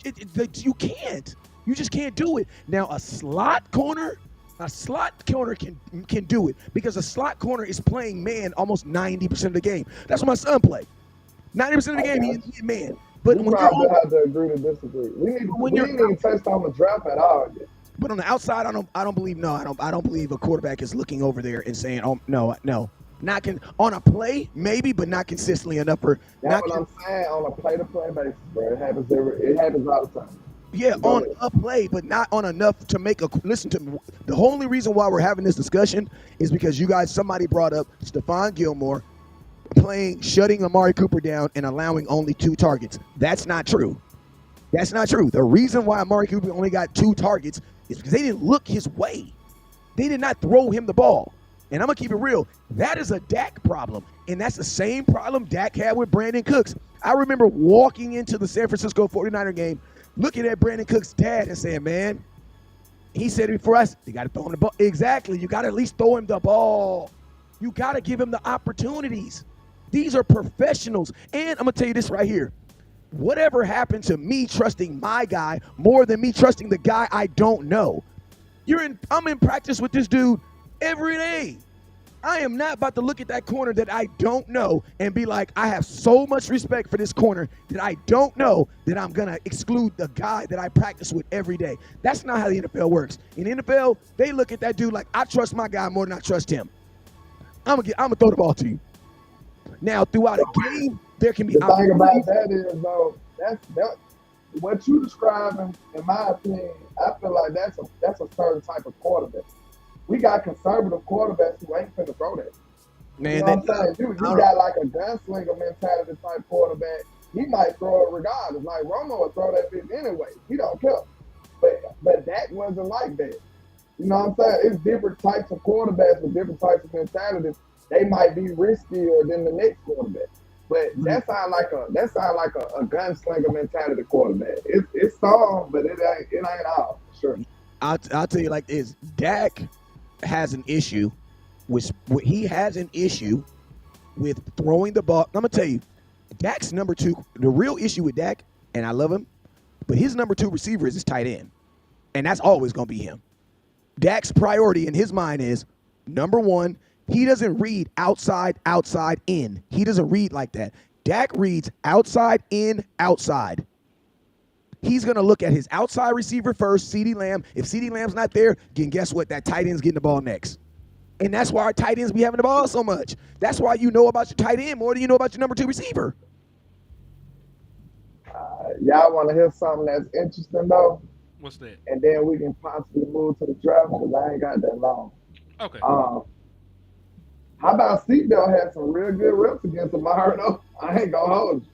can't. You just can't do it. Now a slot corner can do it because a slot corner is playing man almost 90% of the game. That's what my son played. 90% of the game he's man. But we probably have to agree to disagree. We didn't even touch on the draft at all yet. But on the outside, I don't believe a quarterback is looking over there and saying, "Oh no." On a play, maybe, but not consistently enough for. That's what I'm saying. On a play-to-play basis, bro, it happens all the time. Yeah, on a play, but not on enough to make a. Listen to me. The only reason why we're having this discussion is because somebody brought up Stephon Gilmore shutting Amari Cooper down and allowing only 2 targets. That's not true. That's not true. The reason why Amari Cooper only got 2 targets is because they didn't look his way. They did not throw him the ball. And I'm going to keep it real. That is a Dak problem. And that's the same problem Dak had with Brandon Cooks. I remember walking into the San Francisco 49er game, looking at Brandon Cooks' dad and saying, man, he said it for us, you got to throw him the ball. Exactly. You got to at least throw him the ball. You got to give him the opportunities. These are professionals. And I'm going to tell you this right here. Whatever happened to me trusting my guy more than me trusting the guy I don't know? I'm in practice with this dude every day. I am not about to look at that corner that I don't know and be like, I have so much respect for this corner that I don't know that I'm going to exclude the guy that I practice with every day. That's not how the NFL works. In the NFL, they look at that dude like, I trust my guy more than I trust him. I'm going to throw the ball to you. Now, throughout a game, there can be. The thing about that is, though, that's what you describing. In my opinion, I feel like that's a certain type of quarterback. We got conservative quarterbacks who ain't finna throw that. Man, you know what I'm saying? You got like a gunslinger mentality type quarterback. He might throw it regardless. Like Romo would throw that bitch anyway. He don't care. But Dak wasn't like that. You know what I'm saying? It's different types of quarterbacks with different types of mentalities. They might be riskier than the next quarterback. But that sound like a gunslinger mentality quarterback. It's strong, but it ain't all. Sure. I'll tell you like this. Dak has an issue with throwing the ball. I'm gonna tell you, Dak's number 2. The real issue with Dak, and I love him, but his number 2 receiver is his tight end, and that's always gonna be him. Dak's priority in his mind is number 1. He doesn't read outside, in. He doesn't read like that. Dak reads outside, in, outside. He's going to look at his outside receiver first, CeeDee Lamb. If CeeDee Lamb's not there, then guess what? That tight end's getting the ball next. And that's why our tight ends be having the ball so much. That's why you know about your tight end more than you know about your number 2 receiver. Y'all want to hear something that's interesting, though? What's that? And then we can possibly move to the draft because I ain't got that long. Okay. How about Seatbelt had some real good reps against Amari, though? I ain't going to hold you.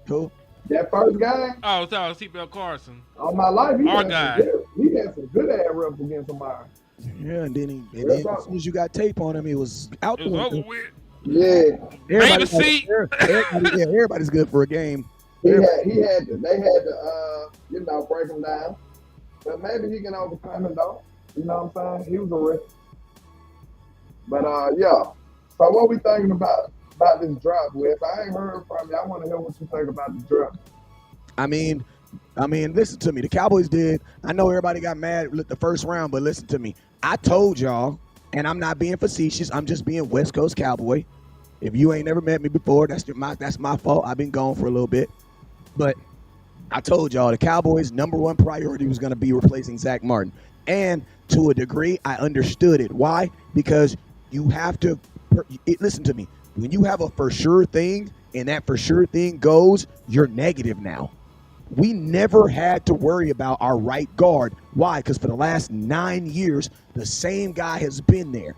Cool. That first game? Oh, it's Seatbelt Carson. All my life, he Our had guy. some good ass reps against Amari. Yeah, and then as soon as you got tape on him, he was out. It was over with. Yeah. Baby seat. Everybody's good for a game. They had to, break him down. But maybe he can overcome it, though. You know what I'm saying? He was a risk. But, yeah. So what we thinking about this draft, Wes? I ain't heard from you. I want to hear what you think about the draft. I mean, listen to me. The Cowboys did. I know everybody got mad with the first round, but listen to me. I told y'all, and I'm not being facetious. I'm just being West Coast Cowboy. If you ain't never met me before, that's my fault. I've been gone for a little bit. But I told y'all the Cowboys' number 1 priority was going to be replacing Zach Martin. And to a degree, I understood it. Why? Because you have to listen to me. When you have a for sure thing and that for sure thing goes, you're negative now. We never had to worry about our right guard. Why? Because for the last 9 years, the same guy has been there.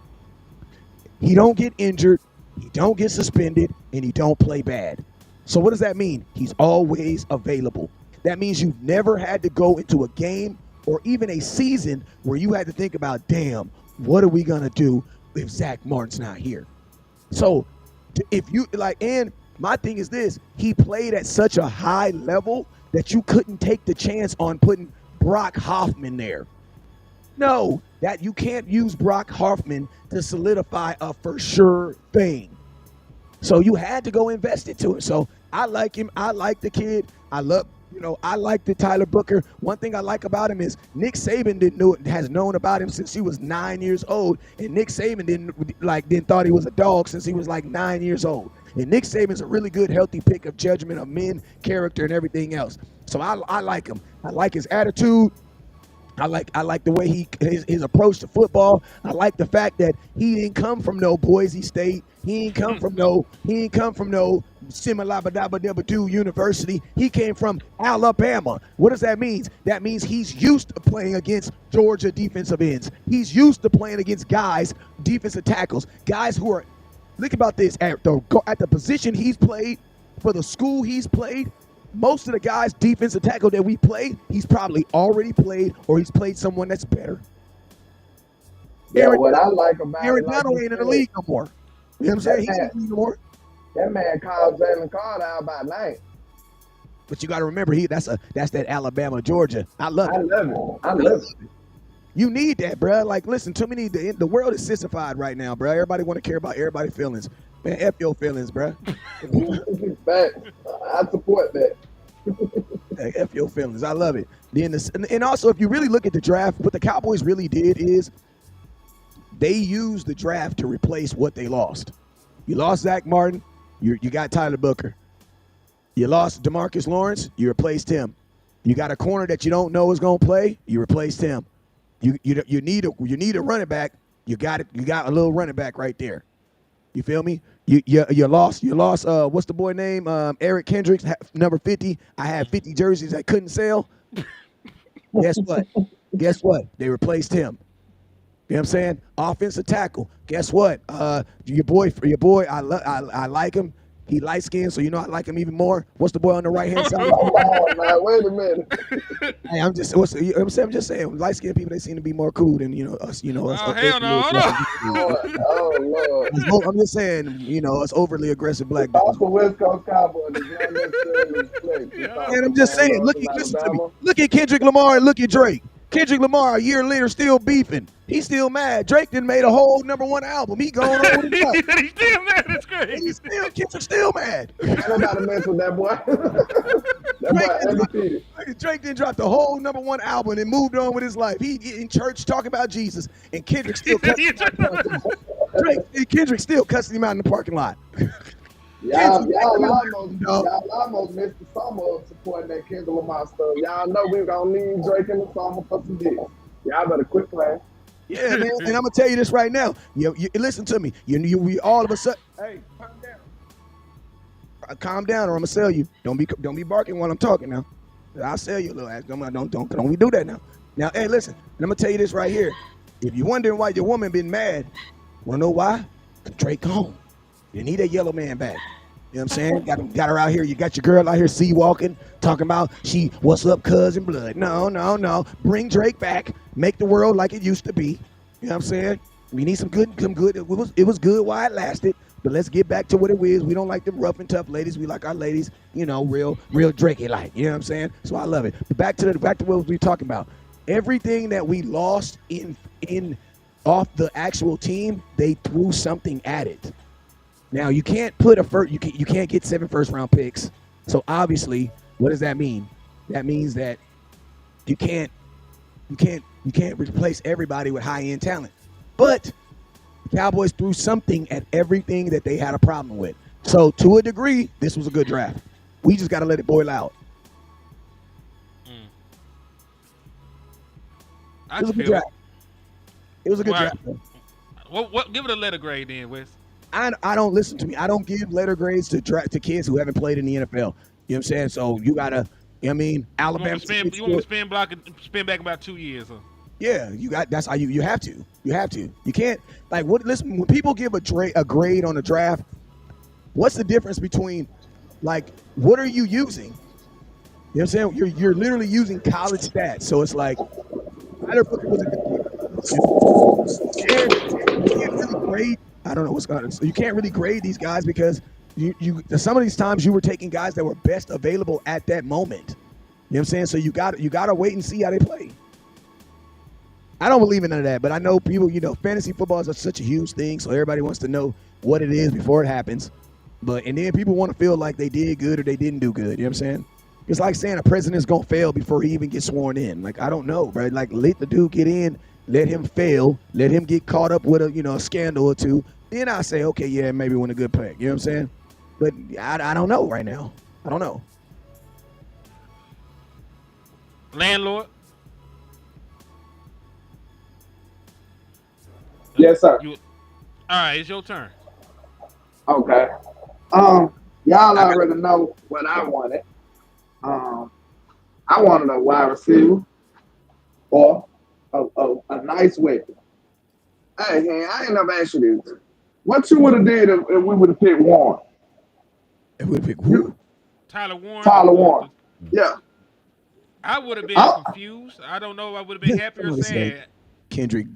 He don't get injured, he don't get suspended, and he don't play bad. So what does that mean? He's always available. That means you've never had to go into a game or even a season where you had to think about, damn, what are we gonna do if Zach Martin's not here? So if you and my thing is this, he played at such a high level that you couldn't take the chance on putting Brock Hoffman there. No, that you can't use Brock Hoffman to solidify a for sure thing. So you had to go invest into it. So I like him. I like the kid. I like the Tyler Booker. One thing I like about him is Nick Saban has known about him since he was 9 years old, and Nick Saban didn't thought he was a dog since he was like 9 years old. And Nick Saban's a really good, healthy pick of judgment of men, character, and everything else. So I like him. I like his attitude. I like the way his approach to football. I like the fact that he didn't come from no Boise State. He ain't come from no Simalabadabadabadu University. He came from Alabama. What does that mean? That means he's used to playing against Georgia defensive ends. He's used to playing against guys, defensive tackles, guys who are, think about this, at the position he's played, for the school he's played, most of the guys, defensive tackle that we played, he's probably already played or he's played someone that's better. Yeah, what I like about Aaron Donald ain't in the league no more. You know what I'm saying? He's in the league no more. That man called Jalen Carter out by name. But you got to remember, that's that Alabama, Georgia. I love it. You need that, bro. Like, listen, too many. The world is sissified right now, bro. Everybody want to care about everybody's feelings. Man, F your feelings, bro. I support that. Hey, F your feelings. I love it. Then and also, if you really look at the draft, what the Cowboys really did is they used the draft to replace what they lost. You lost Zach Martin. You got Tyler Booker. You lost DeMarcus Lawrence. You replaced him. You got a corner that you don't know is going to play. You replaced him. You need a running back. You got it. You got a little running back right there. You feel me? You lost. What's the boy name? Eric Kendricks, number 50. I had 50 jerseys I couldn't sell. Guess what? They replaced him. You know what I'm saying? Offensive tackle. Guess what? Your boy. I like him. He light skinned, so I like him even more. What's the boy on the right hand side? Wait a minute. Hey, I'm just saying, light skinned people, they seem to be more cool than us. Us. Oh, hell no! Oh Lord. I'm just saying, us overly aggressive black That's dudes. the West Coast Cowboys. Not necessarily flex. And I'm just saying, listen to me. Look at Kendrick Lamar and look at Drake. Kendrick Lamar, a year later, still beefing. He's still mad. Drake done made a whole #1 album. He going on with his life. He's still mad. That's crazy. Kendrick's still mad. Ain't nobody mess with that boy. That boy undefeated. Drake didn't drop the whole #1 album and moved on with his life. He in church talking about Jesus, and Kendrick still cussing Kendrick still cussing him out in the parking lot. Y'all almost missed the summer of supporting that Kendrick Lamar stuff. Y'all know we gonna need Drake in the summer for some deals. Y'all better quit playing. Yeah, man. And I'm gonna tell you this right now. You listen to me. We all of a sudden. Hey, calm down. Calm down, or I'm gonna sell you. Don't be barking while I'm talking now. I'll sell you a little ass. Don't we do that now? Now, hey, listen. And I'm gonna tell you this right here. If you're wondering why your woman been mad, wanna know why? 'Cause Drake gone. You need that yellow man back. You know what I'm saying? Got her out here. You got your girl out here sea walking, talking about what's up, cousin blood. No. Bring Drake back. Make the world like it used to be. You know what I'm saying? We need some good. It was good while it lasted. But let's get back to what it is. We don't like them rough and tough ladies. We like our ladies, real Drakey like. You know what I'm saying? So I love it. But back to what we were talking about. Everything that we lost in off the actual team, they threw something at it. Now you can't put you can't get 7 first-round picks. So obviously, what does that mean? That means that you can't replace everybody with high-end talent. But the Cowboys threw something at everything that they had a problem with. So to a degree, this was a good draft. We just got to let it boil out. It was a good draft. It was a good draft. What? Give it a letter grade then, Wes. I don't listen to me. I don't give letter grades to kids who haven't played in the NFL. You know what I'm saying? So you gotta, Alabama. You want me to spend back about 2 years, huh? Yeah, that's how you have to. You have to. You can't listen, when people give a grade on a draft, what's the difference between what are you using? You know what I'm saying? You're literally using college stats. So it's like Tyler Booker was a good you can't really grade. I don't know what's going on. So you can't really grade these guys because you some of these times you were taking guys that were best available at that moment. You know what I'm saying? So you gotta wait and see how they play. I don't believe in none of that, but I know people, fantasy football is such a huge thing, so everybody wants to know what it is before it happens. And then people want to feel like they did good or they didn't do good. You know what I'm saying? It's like saying a president's going to fail before he even gets sworn in. I don't know, bro. Let the dude get in, let him fail, let him get caught up with a scandal or two. Then I say, okay, yeah, maybe win a good pick. You know what I'm saying? But I don't know right now. I don't know. Landlord? Yes, sir. All right, it's your turn. Okay. Y'all already know what I wanted. I wanted a wide receiver or a nice weapon. Hey, man, I ain't never asked you this. What you would have did if we would have picked Warren? If we pick who? Tyler Warren. Tyler Warren. Yeah. I would have been confused. I don't know if I would have been happy or sad. Kendrick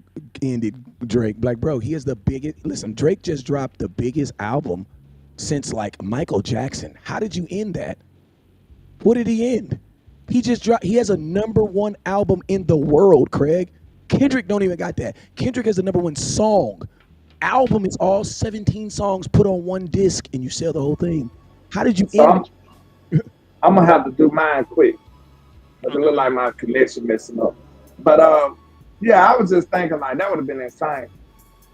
ended Drake. Bro, he is the biggest. Listen, Drake just dropped the biggest album since Michael Jackson. How did you end that? What did he end? He just dropped. He has a #1 album in the world, Craig. Kendrick don't even got that. Kendrick has the #1 song. Album is all 17 songs put on one disc, and you sell the whole thing. How did you end it? I'm gonna have to do mine quick. It look like my connection messing up. But yeah, I was just thinking that would have been insane.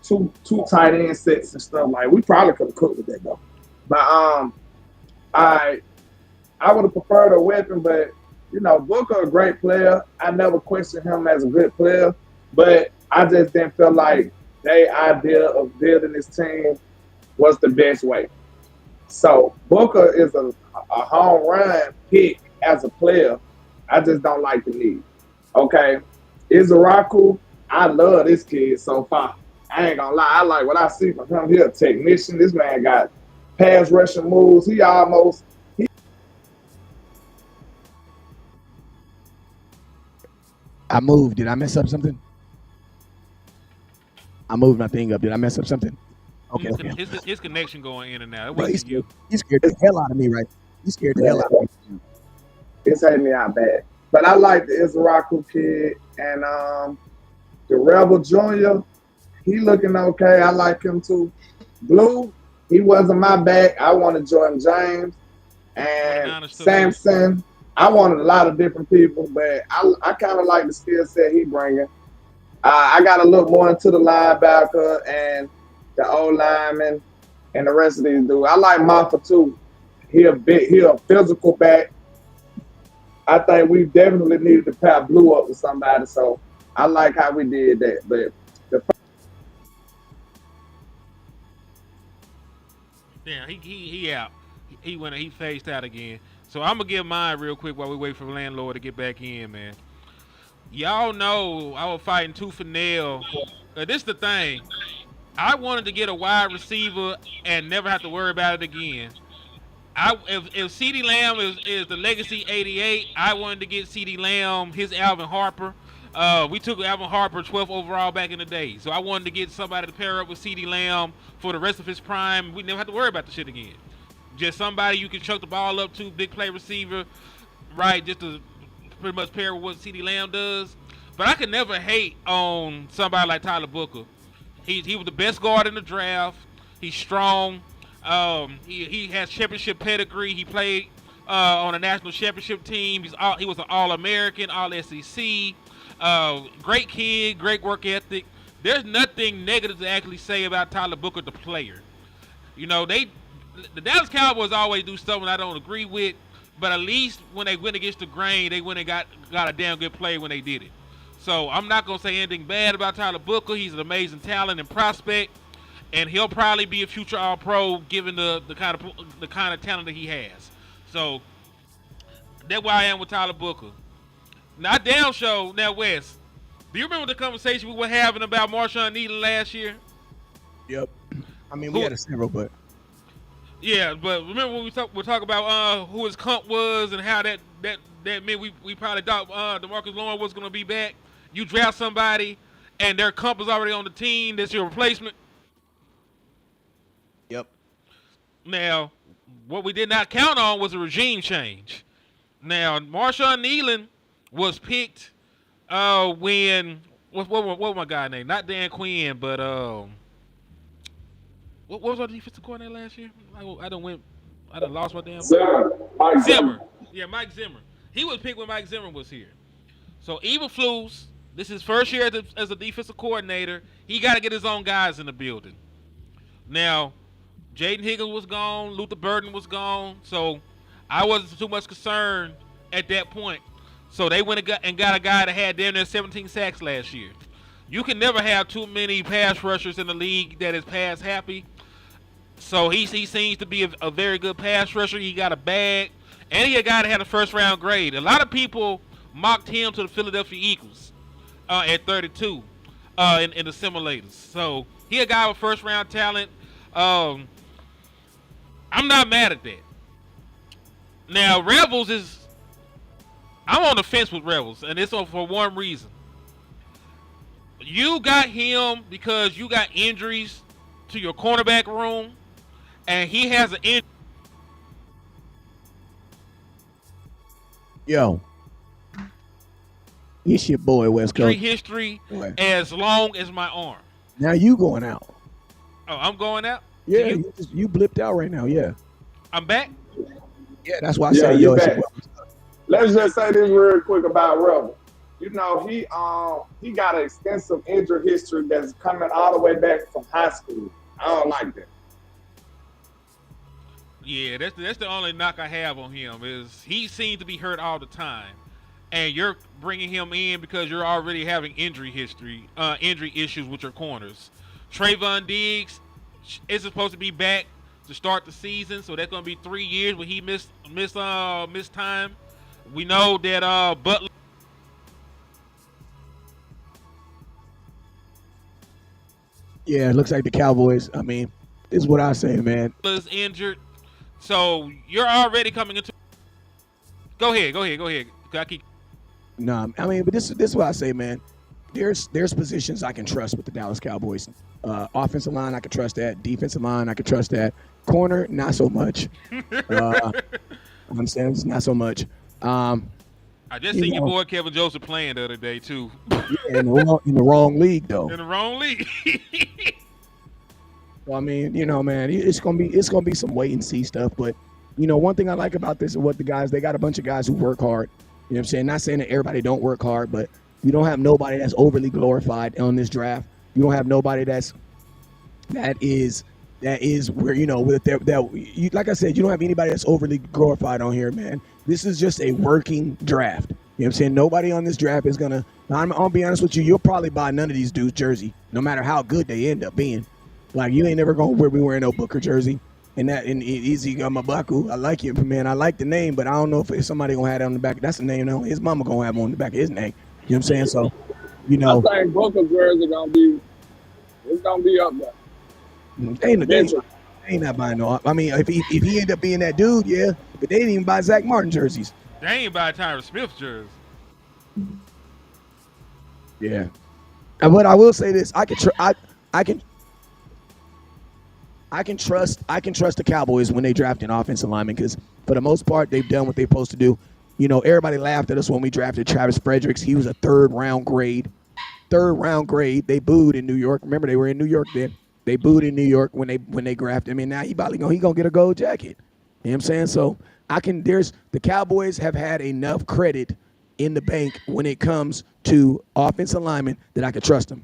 Two tight end sets and stuff. We probably could have cooked with that though. But I would have preferred a weapon, but Booker a great player. I never questioned him as a good player, but I just didn't feel like their idea of building this team was the best way. So Booker is a home run pick as a player. I just don't like the need. Okay. Izaraku, I love this kid so far. I ain't gonna lie. I like what I see from him. He a technician. This man got pass rushing moves. I moved. Did I mess up something? I moved my thing up. Did I mess up something? Okay. His connection going in and out. Bro, he's scared the hell out of me, right? He's scared the hell out of me. It's hitting me out bad. But I like the Izaraku kid and the Rebel Jr. He looking okay. I like him too. Blue, he wasn't my back. I wanted Jordan James and Samson. I wanted a lot of different people, but I kind of like the skill set he bringing. I got to look more into the linebacker and the O-lineman and the rest of these dudes. I like Maffa too. He a physical back. I think we definitely needed to pair Blue up with somebody, so I like how we did that. But yeah, he out. He phased out again. So I'm gonna give mine real quick while we wait for the landlord to get back in, man. Y'all know I was fighting tooth and nail. This is the thing. I wanted to get a wide receiver and never have to worry about it again. If CeeDee Lamb is the legacy 88, I wanted to get CeeDee Lamb, his Alvin Harper. We took Alvin Harper 12th overall back in the day. So I wanted to get somebody to pair up with CeeDee Lamb for the rest of his prime. We never have to worry about the shit again. Just somebody you can chuck the ball up to, big play receiver, right, just to pretty much pair with what CeeDee Lamb does. But I could never hate on somebody like Tyler Booker. He was the best guard in the draft. He's strong. He has championship pedigree. He played on a national championship team. He was an All-American, All-SEC. Great kid, great work ethic. There's nothing negative to actually say about Tyler Booker, the player. The Dallas Cowboys always do something I don't agree with, but at least when they went against the grain, they went and got a damn good play when they did it. So I'm not gonna say anything bad about Tyler Booker. He's an amazing talent and prospect, and he'll probably be a future All-Pro given the kind of talent that he has. So that's where I am with Tyler Booker. Now down show now Wes. Do you remember the conversation we were having about Marshawn Needham last year? Yep. I mean, we had a several, but yeah. But remember when we talk about who his comp was and how that meant we probably thought DeMarcus Lawrence was going to be back. You draft somebody and their comp is already on the team. That's your replacement. yep. Now, what we did not count on was a regime change. Now, Marshawn Nealon was picked when what was my guy name? Not Dan Quinn, but what was our defensive coordinator last year? I done lost my damn. Zimmer. Yeah, Mike Zimmer. He was picked when Mike Zimmer was here. So Eberflus, this is his first year as a defensive coordinator. He got to get his own guys in the building. Now, Jaden Higgins was gone. Luther Burden was gone. So I wasn't too much concerned at that point. So they went and got a guy that had damn near 17 sacks last year. You can never have too many pass rushers in the league that is pass happy. So he seems to be a very good pass rusher. He got a bag. And he a guy that had a first-round grade. A lot of people mocked him to the Philadelphia Eagles at 32 in the simulators. So he a guy with first-round talent. I'm not mad at that. Now, Rebels is... I'm on the fence with Rebels, and it's for one reason. You got him because you got injuries to your cornerback room, and he has an injury. Yo, it's your boy West Coast. History as long as my arm. Now you going out? Oh, I'm going out. Yeah, you blipped out right now. Yeah, I'm back. Yeah, that's why I say yo. Let's just say this real quick about Rebel. You know, he got an extensive injury history that's coming all the way back from high school. I don't like that. Yeah, that's the only knock I have on him is he seems to be hurt all the time, and you're bringing him in because you're already having injury issues with your corners. Trayvon Diggs is supposed to be back to start the season, so that's going to be 3 years where he missed time. We know that Butler Yeah, it looks like the Cowboys. I mean, this is what I say, man. is injured, so you're already coming into. Go ahead. I keep. No, I mean, but this is what I say, man. There's positions I can trust with the Dallas Cowboys. Offensive line, I can trust that. Defensive line, I can trust that. Corner, not so much. I'm saying it's not so much. I just seen your boy Kevin Joseph playing the other day too. Yeah, in the wrong league though. In the wrong league. Well, I mean, man, it's gonna be some wait and see stuff. But one thing I like about this is what they got a bunch of guys who work hard. You know what I'm saying? Not saying that everybody don't work hard, but you don't have nobody that's overly glorified on this draft. You don't have nobody that is where like I said, you don't have anybody that's overly glorified on here, man. This is just a working draft. You know what I'm saying? Nobody on this draft is gonna. I'll be honest with you. You'll probably buy none of these dudes' jersey, no matter how good they end up being. Like you ain't never gonna be wearing no Booker jersey. And Easy Mabaku, I like him, man. I like the name, but I don't know if somebody gonna have that on the back. That's the name his mama gonna have on the back of his name. You know what I'm saying? So, I think Booker jersey gonna be up there. They ain't not buying no. I mean, if he end up being that dude, yeah. But they didn't even buy Zach Martin jerseys. They ain't buy Tyron Smith jerseys. Yeah. But I will say this: I can trust the Cowboys when they draft an offensive lineman because for the most part they've done what they're supposed to do. Everybody laughed at us when we drafted Travis Fredericks. He was a third round grade. They booed in New York. Remember, they were in New York then. They booed in New York when they drafted him. I mean, now he gonna get a gold jacket. You know what I'm saying? So the Cowboys have had enough credit in the bank when it comes to offensive linemen that I could trust them.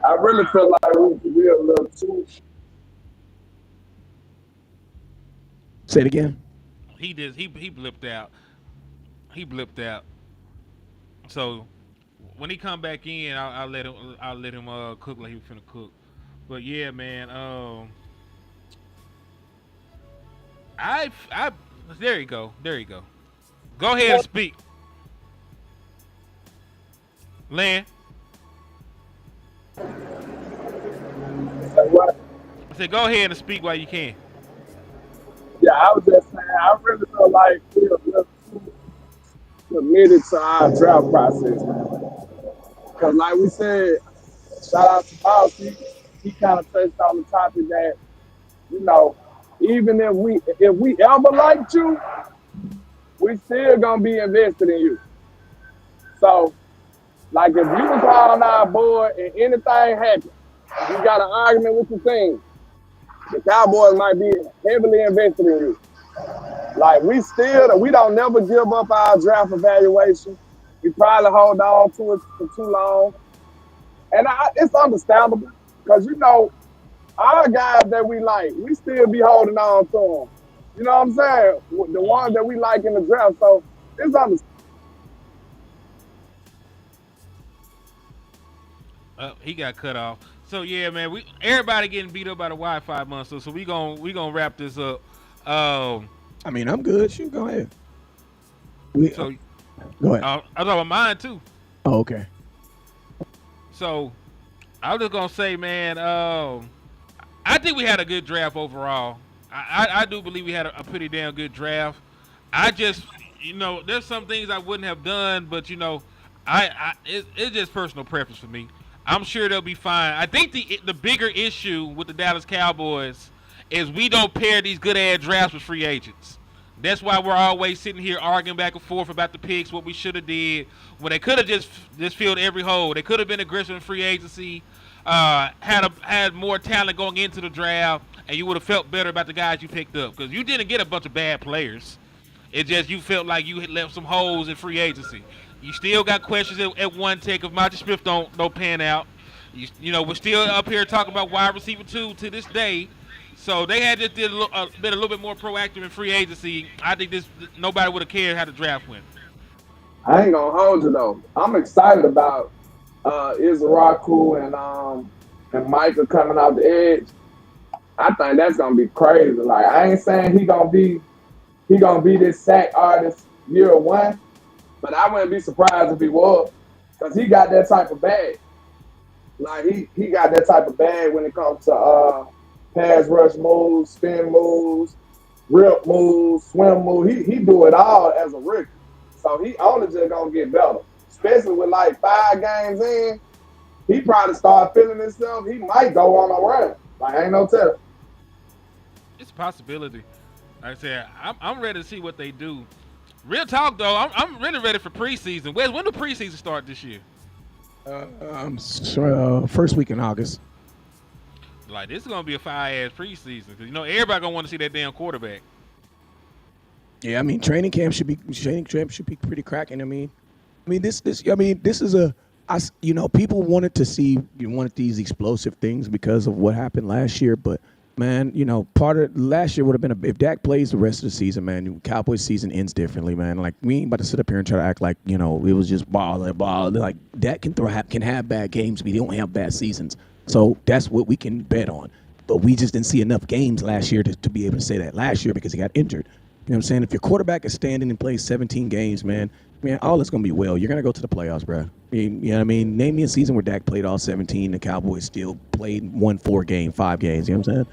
I really feel like we a little too. Say it again. He did. He blipped out. So when he come back in, I'll let him cook like he was finna cook. But yeah, man. I there you go. Go ahead and speak. Lan. What? I said, go ahead and speak while you can. Yeah, I was just saying, I really feel like we're too committed to our draft process, man. Because like we said, shout out to Boss, he kind of touched on the topic that, you know, even if we ever liked you, we still gonna be invested in you. So, like if you was on our board and anything happened, you got an argument with the team, the Cowboys might be heavily invested in you. Like we don't never give up our draft evaluation. We probably hold on to it for too long. And it's understandable because, you know, our guys that we like, we still be holding on to them. You know what I'm saying? The ones that we like in the draft. So it's understandable. He got cut off. So yeah, man, everybody getting beat up by the Wi-Fi monster. So we gonna wrap this up. I mean, I'm good. Shoot, go ahead. So go ahead. I was talking about mine too. Oh, okay. So I was just gonna say, man, I think we had a good draft overall. I do believe we had a pretty damn good draft. I just, you know, there's some things I wouldn't have done, but you know, it's just personal preference for me. I'm sure they'll be fine. I think the bigger issue with the Dallas Cowboys is we don't pair these good ass drafts with free agents. That's why we're always sitting here arguing back and forth about the picks, what we should have did. When they could have just filled every hole. They could have been aggressive in free agency, had more talent going into the draft, and you would have felt better about the guys you picked up because you didn't get a bunch of bad players. It just you felt like you had left some holes in free agency. You still got questions at one take if Monty Smith don't pan out. You know, we're still up here talking about wide receiver 2 to this day. So they had just been a little bit more proactive in free agency. I think nobody would have cared how the draft went. I ain't gonna hold you though. I'm excited about Izaraku and Micah coming off the edge. I think that's gonna be crazy. Like I ain't saying he gonna be this sack artist year one, but I wouldn't be surprised if he was, because he got that type of bag. Like he got that type of bag when it comes to pass rush moves, spin moves, rip moves, swim moves. He do it all as a rookie. So he only just gonna get better. Especially with like 5 games in, he probably start feeling himself. He might go on a run. Like ain't no telling. It's a possibility. Like I said, I'm ready to see what they do. Real talk though, I'm really ready for preseason. When do preseason start this year? First week in August. Like this is gonna be a fire ass preseason because you know everybody gonna want to see that damn quarterback. Yeah, I mean training camp should be pretty cracking. I mean this is you know, people wanted these explosive things because of what happened last year, but man, you know, part of last year would have been if Dak plays the rest of the season, man, Cowboys season ends differently, man. Like we ain't about to sit up here and try to act like, you know, it was just ball. Like Dak can have bad games, but he don't have bad seasons. So that's what we can bet on. But we just didn't see enough games last year to be able to say that last year because he got injured. You know what I'm saying? If your quarterback is standing and plays 17 games, man, all is going to be well. You're going to go to the playoffs, bro. You know what I mean? Name me a season where Dak played all 17, the Cowboys still won 5 games. You know what I'm saying?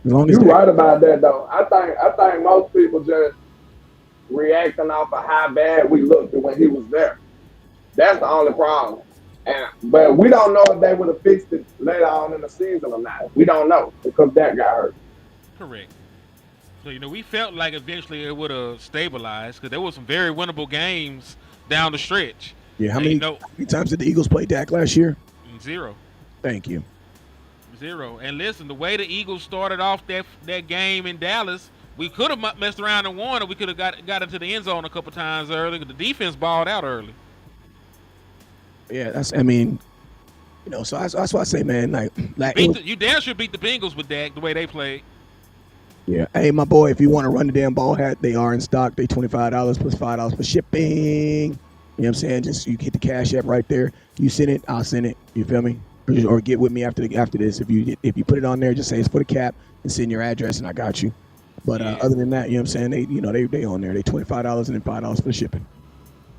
As long as you're right about that, though. I think most people just reacting off of how bad we looked when he was there. That's the only problem. But we don't know if they would have fixed it later on in the season or not. We don't know because Dak got hurt. Correct. So, you know, we felt like eventually it would have stabilized because there were some very winnable games down the stretch. Yeah, how many times did the Eagles play Dak last year? 0. Thank you. 0. And listen, the way the Eagles started off that game in Dallas, we could have messed around and won, or we could have got into the end zone a couple times early. The defense balled out early. Yeah, you know, so that's why I say, man, you damn sure beat the Bengals with Dak the way they played. Yeah. Hey, my boy, if you want to run the damn ball hat, they are in stock. They $25 plus $5 for shipping. You know what I'm saying? Just you get the Cash App right there. You send it, I'll send it. You feel me? Or get with me after this. If you put it on there, just say it's for the cap and send your address, and I got you. But Yeah. other than that, you know what I'm saying? They on there. They $25 and then $5 for shipping.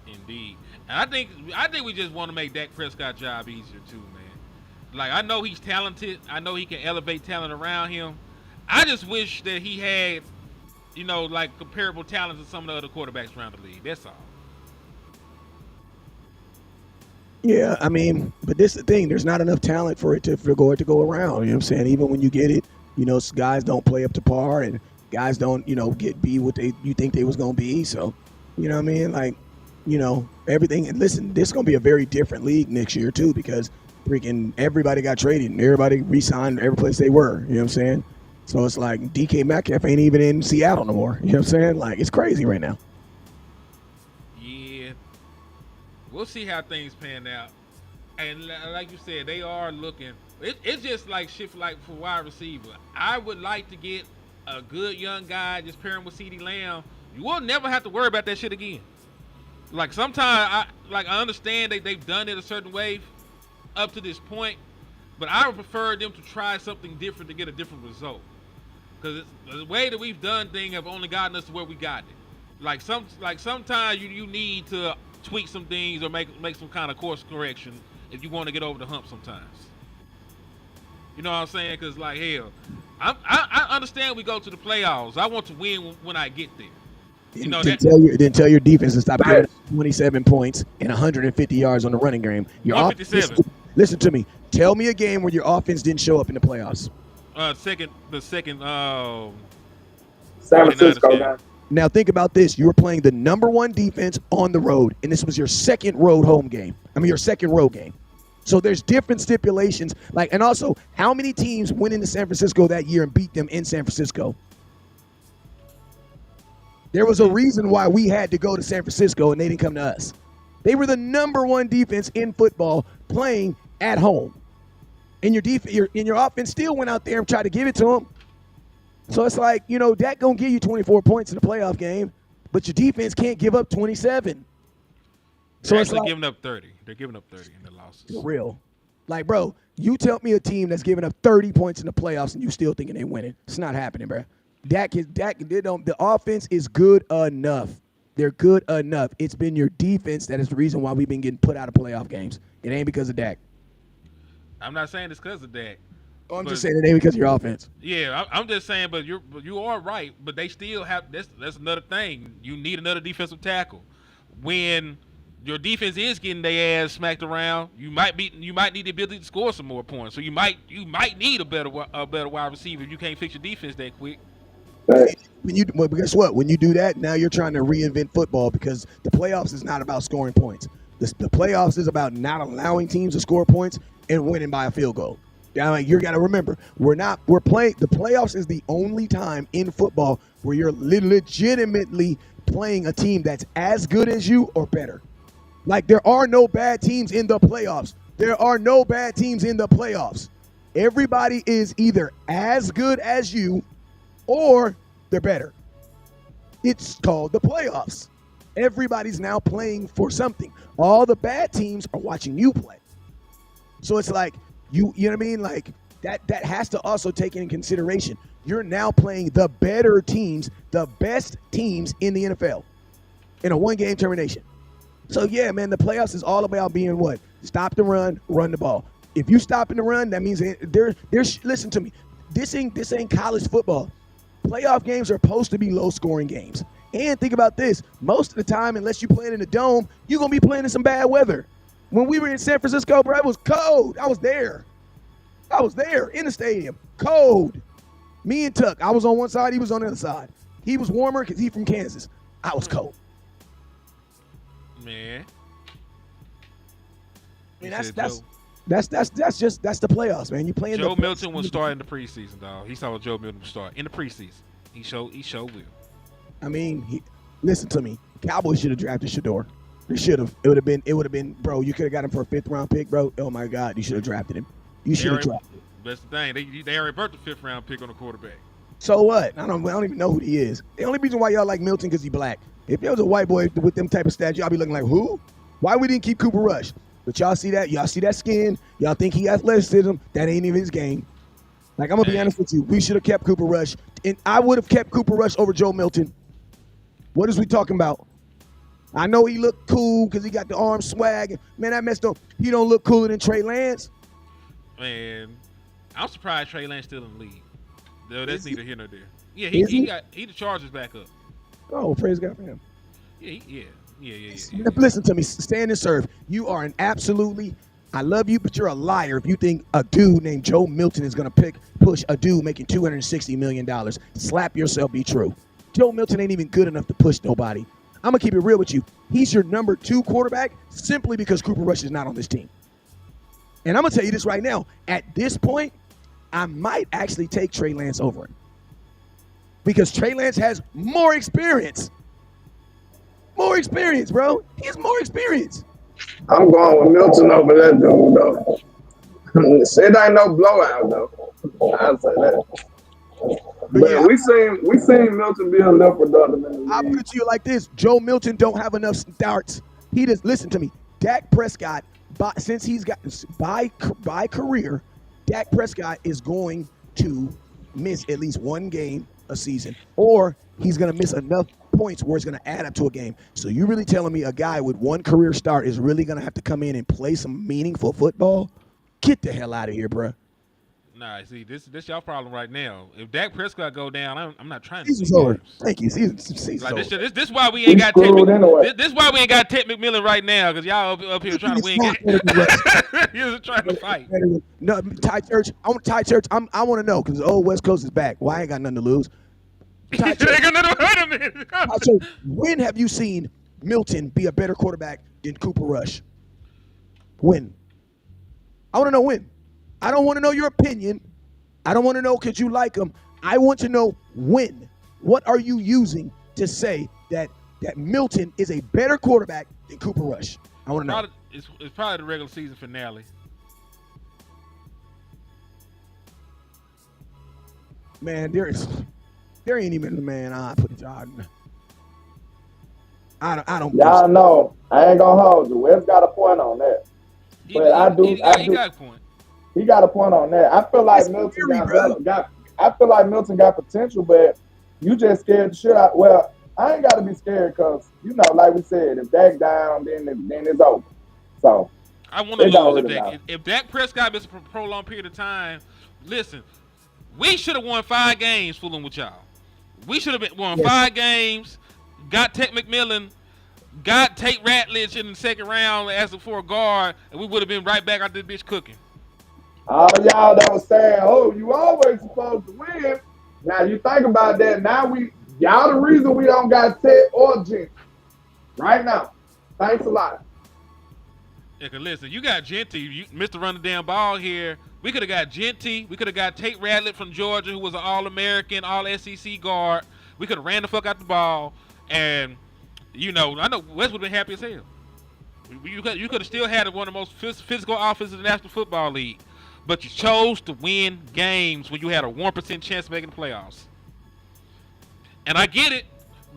Indeed. And I think we just want to make Dak Prescott's job easier too, man. Like, I know he's talented. I know he can elevate talent around him. I just wish that he had, like comparable talents to some of the other quarterbacks around the league. That's all. Yeah, I mean, but this is the thing. There's not enough talent for it to go around. You know what I'm saying? Even when you get it, guys don't play up to par, and guys don't, be what you think they was gonna be. So, you know what I mean? Like, everything. And listen, this is gonna be a very different league next year too, because freaking everybody got traded and everybody re-signed every place they were. You know what I'm saying? So it's like DK Metcalf ain't even in Seattle no more. You know what I'm saying? Like, it's crazy right now. Yeah. We'll see how things pan out. And like you said, they are looking. It's just like shift like for wide receiver. I would like to get a good young guy, just pair him with CeeDee Lamb. You will never have to worry about that shit again. Like, sometimes I understand they've done it a certain way up to this point, but I would prefer them to try something different to get a different result. Because the way that we've done things have only gotten us to where we got it. Like sometimes you need to tweak some things or make some kind of course correction if you want to get over the hump sometimes. You know what I'm saying? Because, like, hell, I understand we go to the playoffs. I want to win when I get there. Then tell your defense to stop giving 27 points and 150 yards on the running game. 157. Listen to me. Tell me a game where your offense didn't show up in the playoffs. The second San Francisco guy. Now think about this. You were playing the number one defense on the road, and this was your second road game. So there's different stipulations. And also, how many teams went into San Francisco that year and beat them in San Francisco? There was a reason why we had to go to San Francisco and they didn't come to us. They were the number one defense in football playing at home. And your offense still went out there and tried to give it to them. So it's like, Dak gonna give you 24 points in the playoff game, but your defense can't give up 27. They're actually giving up 30. They're giving up 30 in the losses. For real. Like, bro, you tell me a team that's giving up 30 points in the playoffs and you still thinking they winning. It's not happening, bro. The offense is good enough. They're good enough. It's been your defense that is the reason why we've been getting put out of playoff games. It ain't because of Dak. I'm not saying it's because of Dak. I'm just saying it ain't because of your offense. Yeah, I'm just saying, but you are right. But they still have that's another thing. You need another defensive tackle. When your defense is getting their ass smacked around, you might need the ability to score some more points. So you might need a better wide receiver if you can't fix your defense that quick. But guess what? When you do that, now you're trying to reinvent football because the playoffs is not about scoring points. The playoffs is about not allowing teams to score points and winning by a field goal. Now, you got to remember, we're playing. The playoffs is the only time in football where you're legitimately playing a team that's as good as you or better. Like, there are no bad teams in the playoffs. Everybody is either as good as you or they're better. It's called the playoffs. Everybody's now playing for something. All the bad teams are watching you play. So it's like, you know what I mean? Like, that has to also take into consideration. You're now playing the better teams, the best teams in the NFL in a one-game termination. So, yeah, man, the playoffs is all about being what? Stop the run, run the ball. If you stop in the run, that means listen to me. This ain't college football. Playoff games are supposed to be low-scoring games. And think about this. Most of the time, unless you're playing in the dome, you're going to be playing in some bad weather. When we were in San Francisco, bro, it was cold. I was there in the stadium. Cold. Me and Tuck. I was on one side. He was on the other side. He was warmer because he's from Kansas. I was cold. Man. I mean, that's the playoffs, man. You playing. Joe Milton will start in the preseason, dog. He saw Joe Milton start in the preseason. He showed will. I mean, listen to me. Cowboys should have drafted Shador. They should have. It would have been, bro. You could have got him for a 5th round pick, bro. Oh my God, you should have drafted him. You should have drafted him. That's the thing. They already burnt the 5th round pick on the quarterback. So what? I don't even know who he is. The only reason why y'all like Milton because he black. If there was a white boy with them type of stats, y'all be looking like who? Why we didn't keep Cooper Rush? But y'all see that? Y'all see that skin? Y'all think he athleticism? That ain't even his game. Like, I'm going to be honest with you. We should have kept Cooper Rush. And I would have kept Cooper Rush over Joe Milton. What is we talking about? I know he looked cool because he got the arm swag. Man, that messed up. He don't look cooler than Trey Lance. Man, I'm surprised Trey Lance still in the league. No, that's neither here nor there. Yeah, Is he he? got the Chargers back up. Oh, praise God for him. Yeah. Listen to me. Stand and serve. You are an absolutely, I love you, but you're a liar if you think a dude named Joe Milton is going to push a dude making $260 million. Slap yourself, be true. Joe Milton ain't even good enough to push nobody. I'm going to keep it real with you. He's your number 2 quarterback simply because Cooper Rush is not on this team. And I'm going to tell you this right now. At this point, I might actually take Trey Lance over him. Because Trey Lance has more experience. More experience, bro. He has more experience. I'm going with Milton over that dude, though. It ain't no blowout, though. I'll say that. But yeah, we seen Milton be enough productive in the I'll league. put it to you like this. Joe Milton don't have enough starts. He just, listen to me. Dak Prescott, since he's got, by career, Dak Prescott is going to miss at least one game a season, or he's going to miss enough points where it's going to add up to a game. So you really telling me a guy with one career start is really going to have to come in and play some meaningful football? Get the hell out of here, bro. Nah, see, this y'all problem right now. If Dak Prescott go down, I'm not trying to Season's see over. games. Thank you. Season's Like over. this why we ain't got Ted screwed anyway. This why we ain't got Ted McMillan right now, because y'all up here trying to win games. You're just trying to fight. No, Ty Church. I want Ty Church. I want to know because the old West Coast is back. Why I ain't got nothing to lose? Ty Church, They gonna hurt him. Ty Church, when have you seen Milton be a better quarterback than Cooper Rush? When? I want to know when. I don't want to know your opinion. I don't want to know because you like him. I want to know when. What are you using to say that Milton is a better quarterback than Cooper Rush? I want to know. It's probably the regular season finale. Man, there ain't even, man. I put it on. I don't. Y'all know, I ain't gonna hold you. Wes got a point on that. But He got a point. He got a point on that. I feel like It's Milton scary, I feel like Milton got potential, but you just scared the shit out. Well, I ain't got to be scared because, like we said, if Dak down, then it's over. So I want to it don't lose really matter. if Dak Prescott misses for a prolonged period of time. Listen, we should have won 5 games fooling with y'all. We should have won 5 games, got Ted McMillan, got Tate Ratledge in the second round as a 4 guard, and we would have been right back out this bitch cooking. All y'all that was saying, oh, you always supposed to win. Now you think about that. Now y'all the reason we don't got Ted or Jim right now. Thanks a lot. Yeah, cause listen, you got Genty, you Mr. Run the damn ball here. We could have got Genty. We could have got Tate Ratledge from Georgia, who was an All-American, All-SEC guard. We could have ran the fuck out the ball, and I know West would have been happy as hell. You could have still had one of the most physical offenses in the National Football League. But you chose to win games when you had a 1% chance of making the playoffs. And I get it.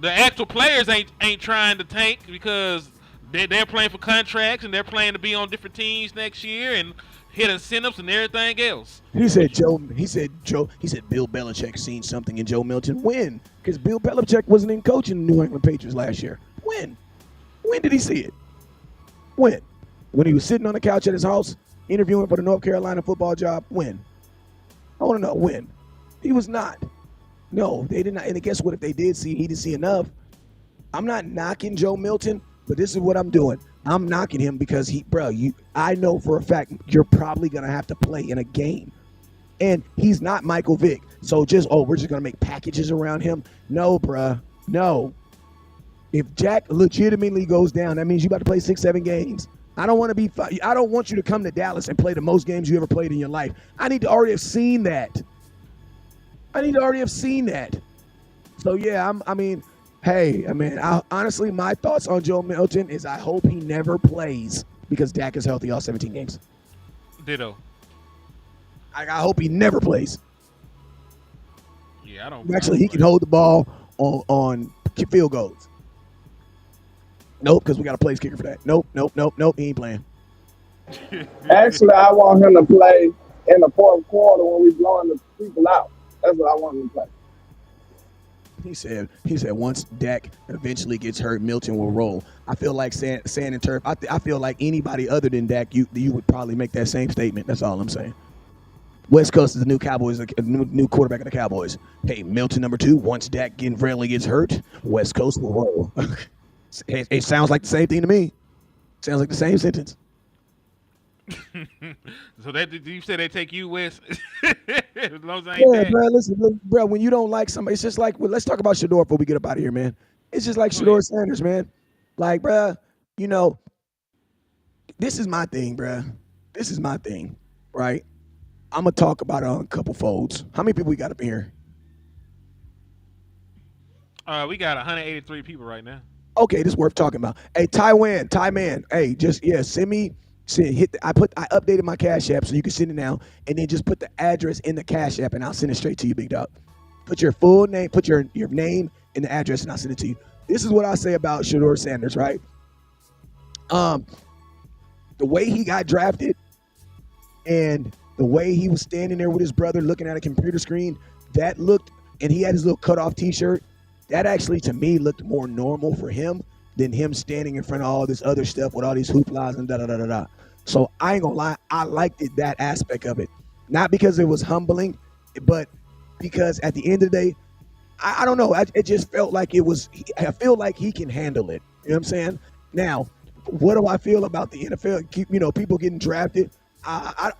The actual players ain't trying to tank because they're playing for contracts and they're playing to be on different teams next year and hit incentives and everything else. He said Bill Belichick seen something in Joe Milton. When? Because Bill Belichick wasn't in coaching the New England Patriots last year. When? When did he see it? When? When he was sitting on the couch at his house interviewing for the North Carolina football job? When? I want to know when. He was not. No, they did not. And guess what? If they did see, he didn't see enough. I'm not knocking Joe Milton, but this is what I'm doing. I'm knocking him because I know for a fact you're probably going to have to play in a game. And he's not Michael Vick. So we're just going to make packages around him. No, bruh. No. If Jack legitimately goes down, that means you about to play 6-7 games. I don't want you to come to Dallas and play the most games you ever played in your life. I need to already have seen that. So yeah, honestly, my thoughts on Joe Milton is I hope he never plays because Dak is healthy all 17 games. Ditto. I hope he never plays. Yeah, I don't. Actually, he can hold the ball on field goals. Nope, because we got a place kicker for that. Nope. He ain't playing. Actually, I want him to play in the fourth quarter when we blowing the people out. That's what I want him to play. He said once Dak eventually gets hurt, Milton will roll. I feel like sand and turf. I feel like anybody other than Dak, you would probably make that same statement. That's all I'm saying. West Coast is the new Cowboys, a new quarterback of the Cowboys. Hey, Milton number 2. Once Dak rarely gets hurt, West Coast will roll. It sounds like the same thing to me. Sounds like the same sentence. So you said they take you, Wes? As long as I ain't dead. Bro, listen, bro, when you don't like somebody, it's just like, well, let's talk about Shador before we get up out of here, man. It's just like Shador Sanders, man. Like, bro, you know, this is my thing, bro. This is my thing, right? I'm going to talk about it on a couple folds. How many people we got up in here? We got 183 people right now. Okay, this is worth talking about. Hey, Taiwan, hey, just, send me. I updated my Cash App so you can send it now, and then just put the address in the Cash App, and I'll send it straight to you, big dog. Put your full name, put your name and the address, and I'll send it to you. This is what I say about Shador Sanders, right? The way he got drafted, and the way he was standing there with his brother looking at a computer screen, that looked, and he had his little cutoff T-shirt. That actually, to me, looked more normal for him than him standing in front of all this other stuff with all these hooplas and da-da-da-da-da. So I ain't gonna lie, I liked it, that aspect of it. Not because it was humbling, but because at the end of the day, I don't know, it just felt like it was, I feel like he can handle it. You know what I'm saying? Now, what do I feel about the NFL? People getting drafted. I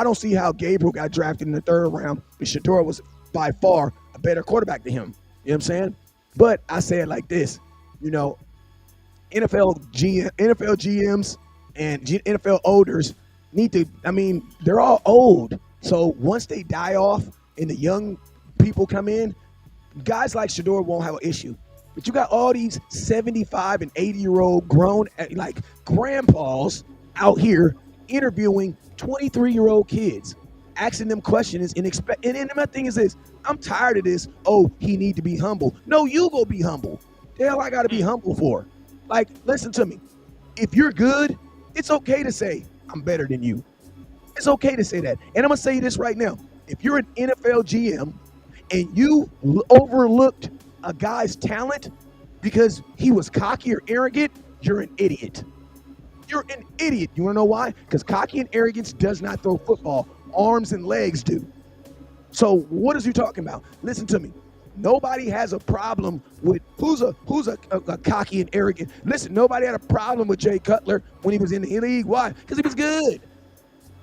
don't see how Gabriel got drafted in the 3rd round, but Shador was by far a better quarterback than him. You know what I'm saying? But I say it like this, NFL GMs and NFL owners need to, they're all old. So once they die off and the young people come in, guys like Shador won't have an issue. But you got all these 75 and 80-year-old grown, like grandpas out here interviewing 23-year-old kids, asking them questions and my thing is this, I'm tired of this, he need to be humble. No, you go be humble. The hell I got to be humble for? Like, listen to me. If you're good, it's okay to say, I'm better than you. It's okay to say that. And I'm going to say this right now. If you're an NFL GM and you overlooked a guy's talent because he was cocky or arrogant, you're an idiot. You're an idiot. You want to know why? Because cocky and arrogance does not throw football. Arms and legs do. So what is you talking about? Listen to me. Nobody has a problem with who's a cocky and arrogant. Listen, nobody had a problem with Jay Cutler when he was in the league. Why? Because he was good.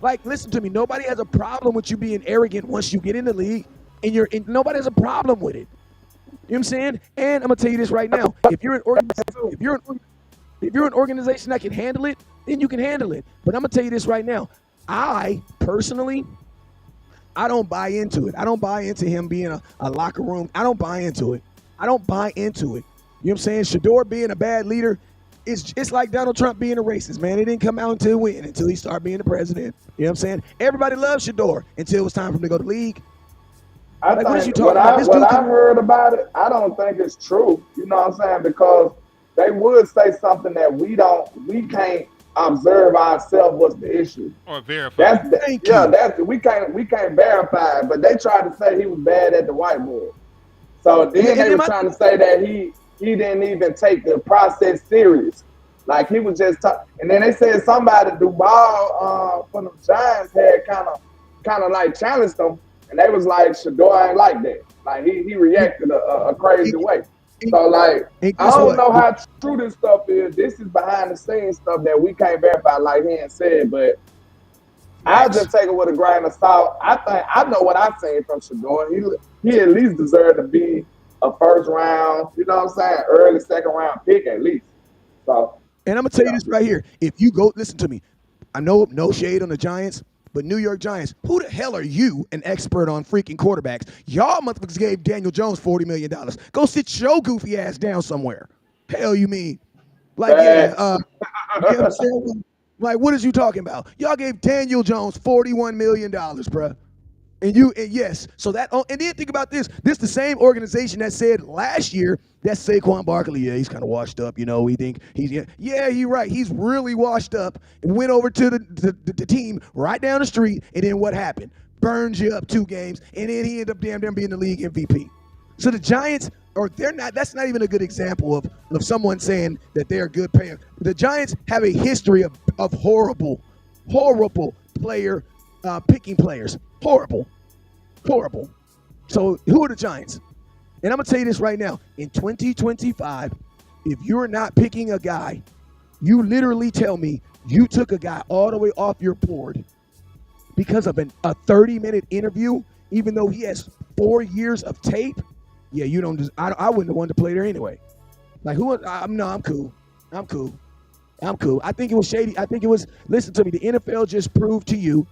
Like, listen to me. Nobody has a problem with you being arrogant once you get in the league, and nobody has a problem with it. You know what I'm saying? And I'm gonna tell you this right now. If you're an organization that can handle it, then you can handle it. But I'm gonna tell you this right now. I personally, I don't buy into it. I don't buy into him being a locker room. I don't buy into it. You know what I'm saying? Shador being a bad leader, it's like Donald Trump being a racist, man. It didn't come out until he started being the president. You know what I'm saying? Everybody loves Shador until it was time for him to go to the league. What I heard about it, I don't think it's true. You know what I'm saying? Because they would say something that we can't observe ourselves what's the issue. Or verify. We can't verify it, but they tried to say he was bad at the whiteboard. So then they were trying to say that he didn't even take the process serious. Like he was just and then they said somebody Duval from the Giants had kind of like challenged them, and they was like, Shador ain't like that. Like he reacted a crazy way. So like I don't know how true this stuff is. This is behind the scenes stuff that we can't verify, like he said, but I'll just take it with a grain of salt. I know what I've seen from Shador. He at least deserved to be a first round, you know what I'm saying, early second round pick at least. So, and I'm gonna tell you this right here. If you go, listen to me. I know no shade on the Giants, but New York Giants, who the hell are you, an expert on freaking quarterbacks? Y'all motherfuckers gave Daniel Jones $40 million. Go sit your goofy ass down somewhere. Hell you mean? Like, you know what I'm saying? Like, what is you talking about? Y'all gave Daniel Jones $41 million, bruh. And yes, so that, and then think about this. This the same organization that said last year that Saquon Barkley, yeah, he's kind of washed up. We think yeah, you're right. He's really washed up. And went over to the team right down the street, and then what happened? Burns you up 2 games, and then he ended up damn being the league MVP. So the Giants, that's not even a good example of someone saying that they're a good player. The Giants have a history of horrible player picking players. Horrible. So who are the Giants? And I'm going to tell you this right now. In 2025, if you're not picking a guy, you literally tell me you took a guy all the way off your board because of a 30-minute interview, even though he has 4 years of tape. Yeah, you don't. I wouldn't have wanted to play there anyway. Like I'm cool. I think it was shady. I think it was. Listen to me. The NFL just proved to you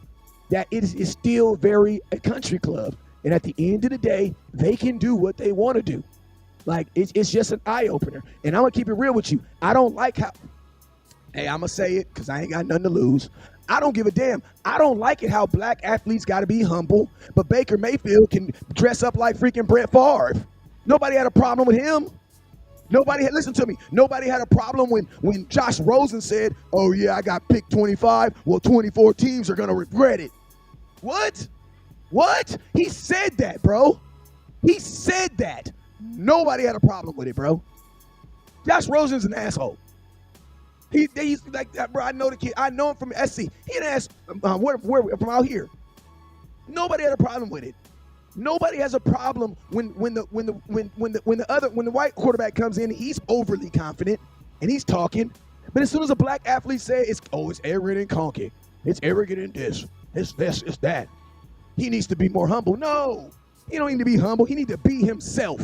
that it is still very a country club, and at the end of the day, they can do what they want to do. Like it's just an eye opener. And I'm gonna keep it real with you. I don't like how. Hey, I'm gonna say it because I ain't got nothing to lose. I don't give a damn. I don't like it how black athletes got to be humble, but Baker Mayfield can dress up like freaking Brett Favre. Nobody had a problem with him. Listen to me. Nobody had a problem when Josh Rosen said, "Oh yeah, I got picked 25. Well, 24 teams are gonna regret it." What? He said that, bro. He said that. Nobody had a problem with it, bro. Josh Rosen's an asshole. He's like that, bro. I know the kid. I know him from SC. He an ass. Where from out here? Nobody had a problem with it. Nobody has a problem when the white quarterback comes in. He's overly confident and he's talking. But as soon as a black athlete says it's arrogant and conky, it's arrogant and this, it's that. He needs to be more humble. No, he don't need to be humble. He needs to be himself.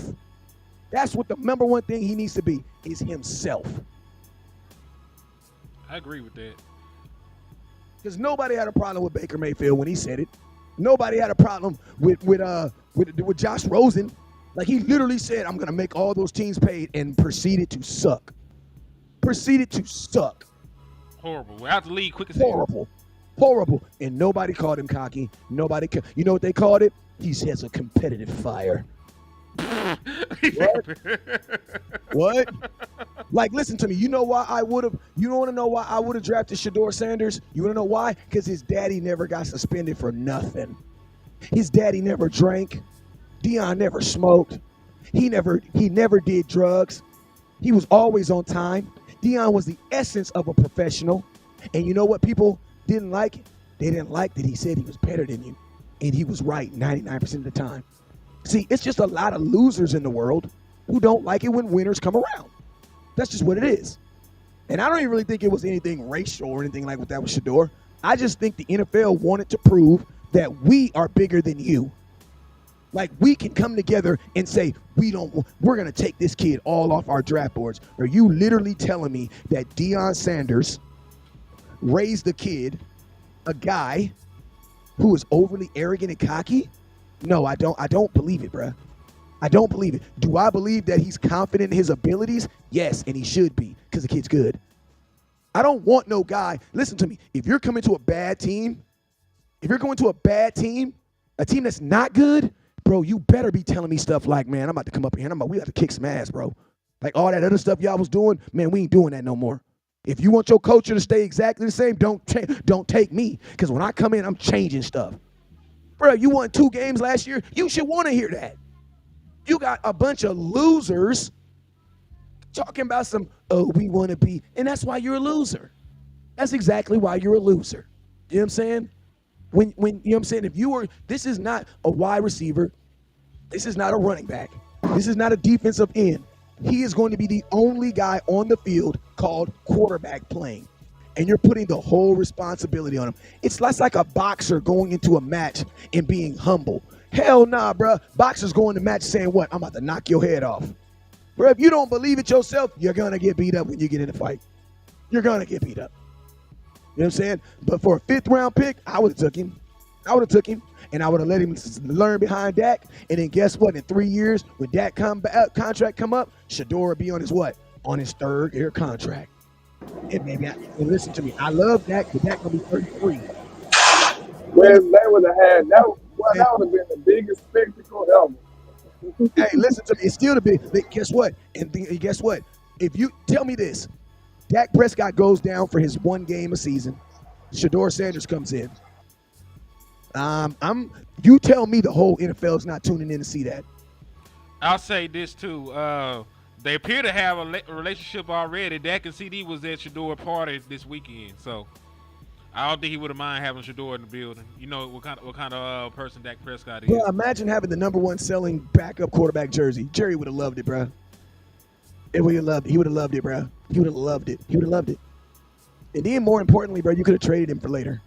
That's what the number one thing he needs to be is himself. I agree with that. Because nobody had a problem with Baker Mayfield when he said it. Nobody had a problem with Josh Rosen. Like he literally said, "I'm gonna make all those teams paid," and proceeded to suck. Horrible. We're out the league quick as hell. Horrible. And nobody called him cocky. You know what they called it? He has a competitive fire. What? Like, listen to me. You know why I would have? You don't want to know why I would have drafted Shedeur Sanders? You want to know why? Because his daddy never got suspended for nothing. His daddy never drank. Deion never smoked. He never did drugs. He was always on time. Deion was the essence of a professional. And you know what people didn't like? They didn't like that he said he was better than you. And he was right 99% of the time. See, it's just a lot of losers in the world who don't like it when winners come around. That's just what it is. And I don't even really think it was anything racial or anything like that with Shedeur. I just think the NFL wanted to prove that we are bigger than you. Like, we can come together and say, we're going to take this kid all off our draft boards. Are you literally telling me that Deion Sanders raised a kid, a guy who is overly arrogant and cocky? No, I don't believe it, bruh. I don't believe it. Do I believe that he's confident in his abilities? Yes, and he should be, because the kid's good. I don't want no guy. Listen to me. If you're coming to a bad team, a team that's not good, bro, you better be telling me stuff like, man, I'm about to come up here and we have to kick some ass, bro. Like all that other stuff y'all was doing, man, we ain't doing that no more. If you want your culture to stay exactly the same, don't take me, because when I come in, I'm changing stuff. Bro, you won 2 games last year. You should want to hear that. You got a bunch of losers talking about we want to be, and that's why you're a loser. That's exactly why you're a loser. You know what I'm saying? When you know what I'm saying? This is not a wide receiver. This is not a running back. This is not a defensive end. He is going to be the only guy on the field called quarterback playing. And you're putting the whole responsibility on him. It's less like a boxer going into a match and being humble. Hell nah, bro. Boxers go in the match saying what? I'm about to knock your head off. Bro, if you don't believe it yourself, you're going to get beat up when you get in a fight. You're going to get beat up. You know what I'm saying? But for a 5th round pick, I would have took him. And I would have let him learn behind Dak. And then guess what? In 3 years, when Dak contract come up, Shedeur would be on his what? On his 3rd year contract. And maybe, listen to me. I love Dak, but Dak gonna be 33. Well, they would have had that. Well, that would have been the biggest spectacle ever. Hey, listen to me. It's still the big. Guess what? And guess what? If you tell me this, Dak Prescott goes down for his one game a season. Shador Sanders comes in. You tell me the whole NFL is not tuning in to see that. I'll say this too. They appear to have a relationship already. Dak and CD was at Shador party this weekend, so I don't think he would have mind having Shador in the building. You know what kind of person Dak Prescott is. Bro, imagine having the number one selling backup quarterback jersey. Jerry would have loved it, bro. He would have loved it, bro. He would have loved it. He would have loved it. And then, more importantly, bro, you could have traded him for later.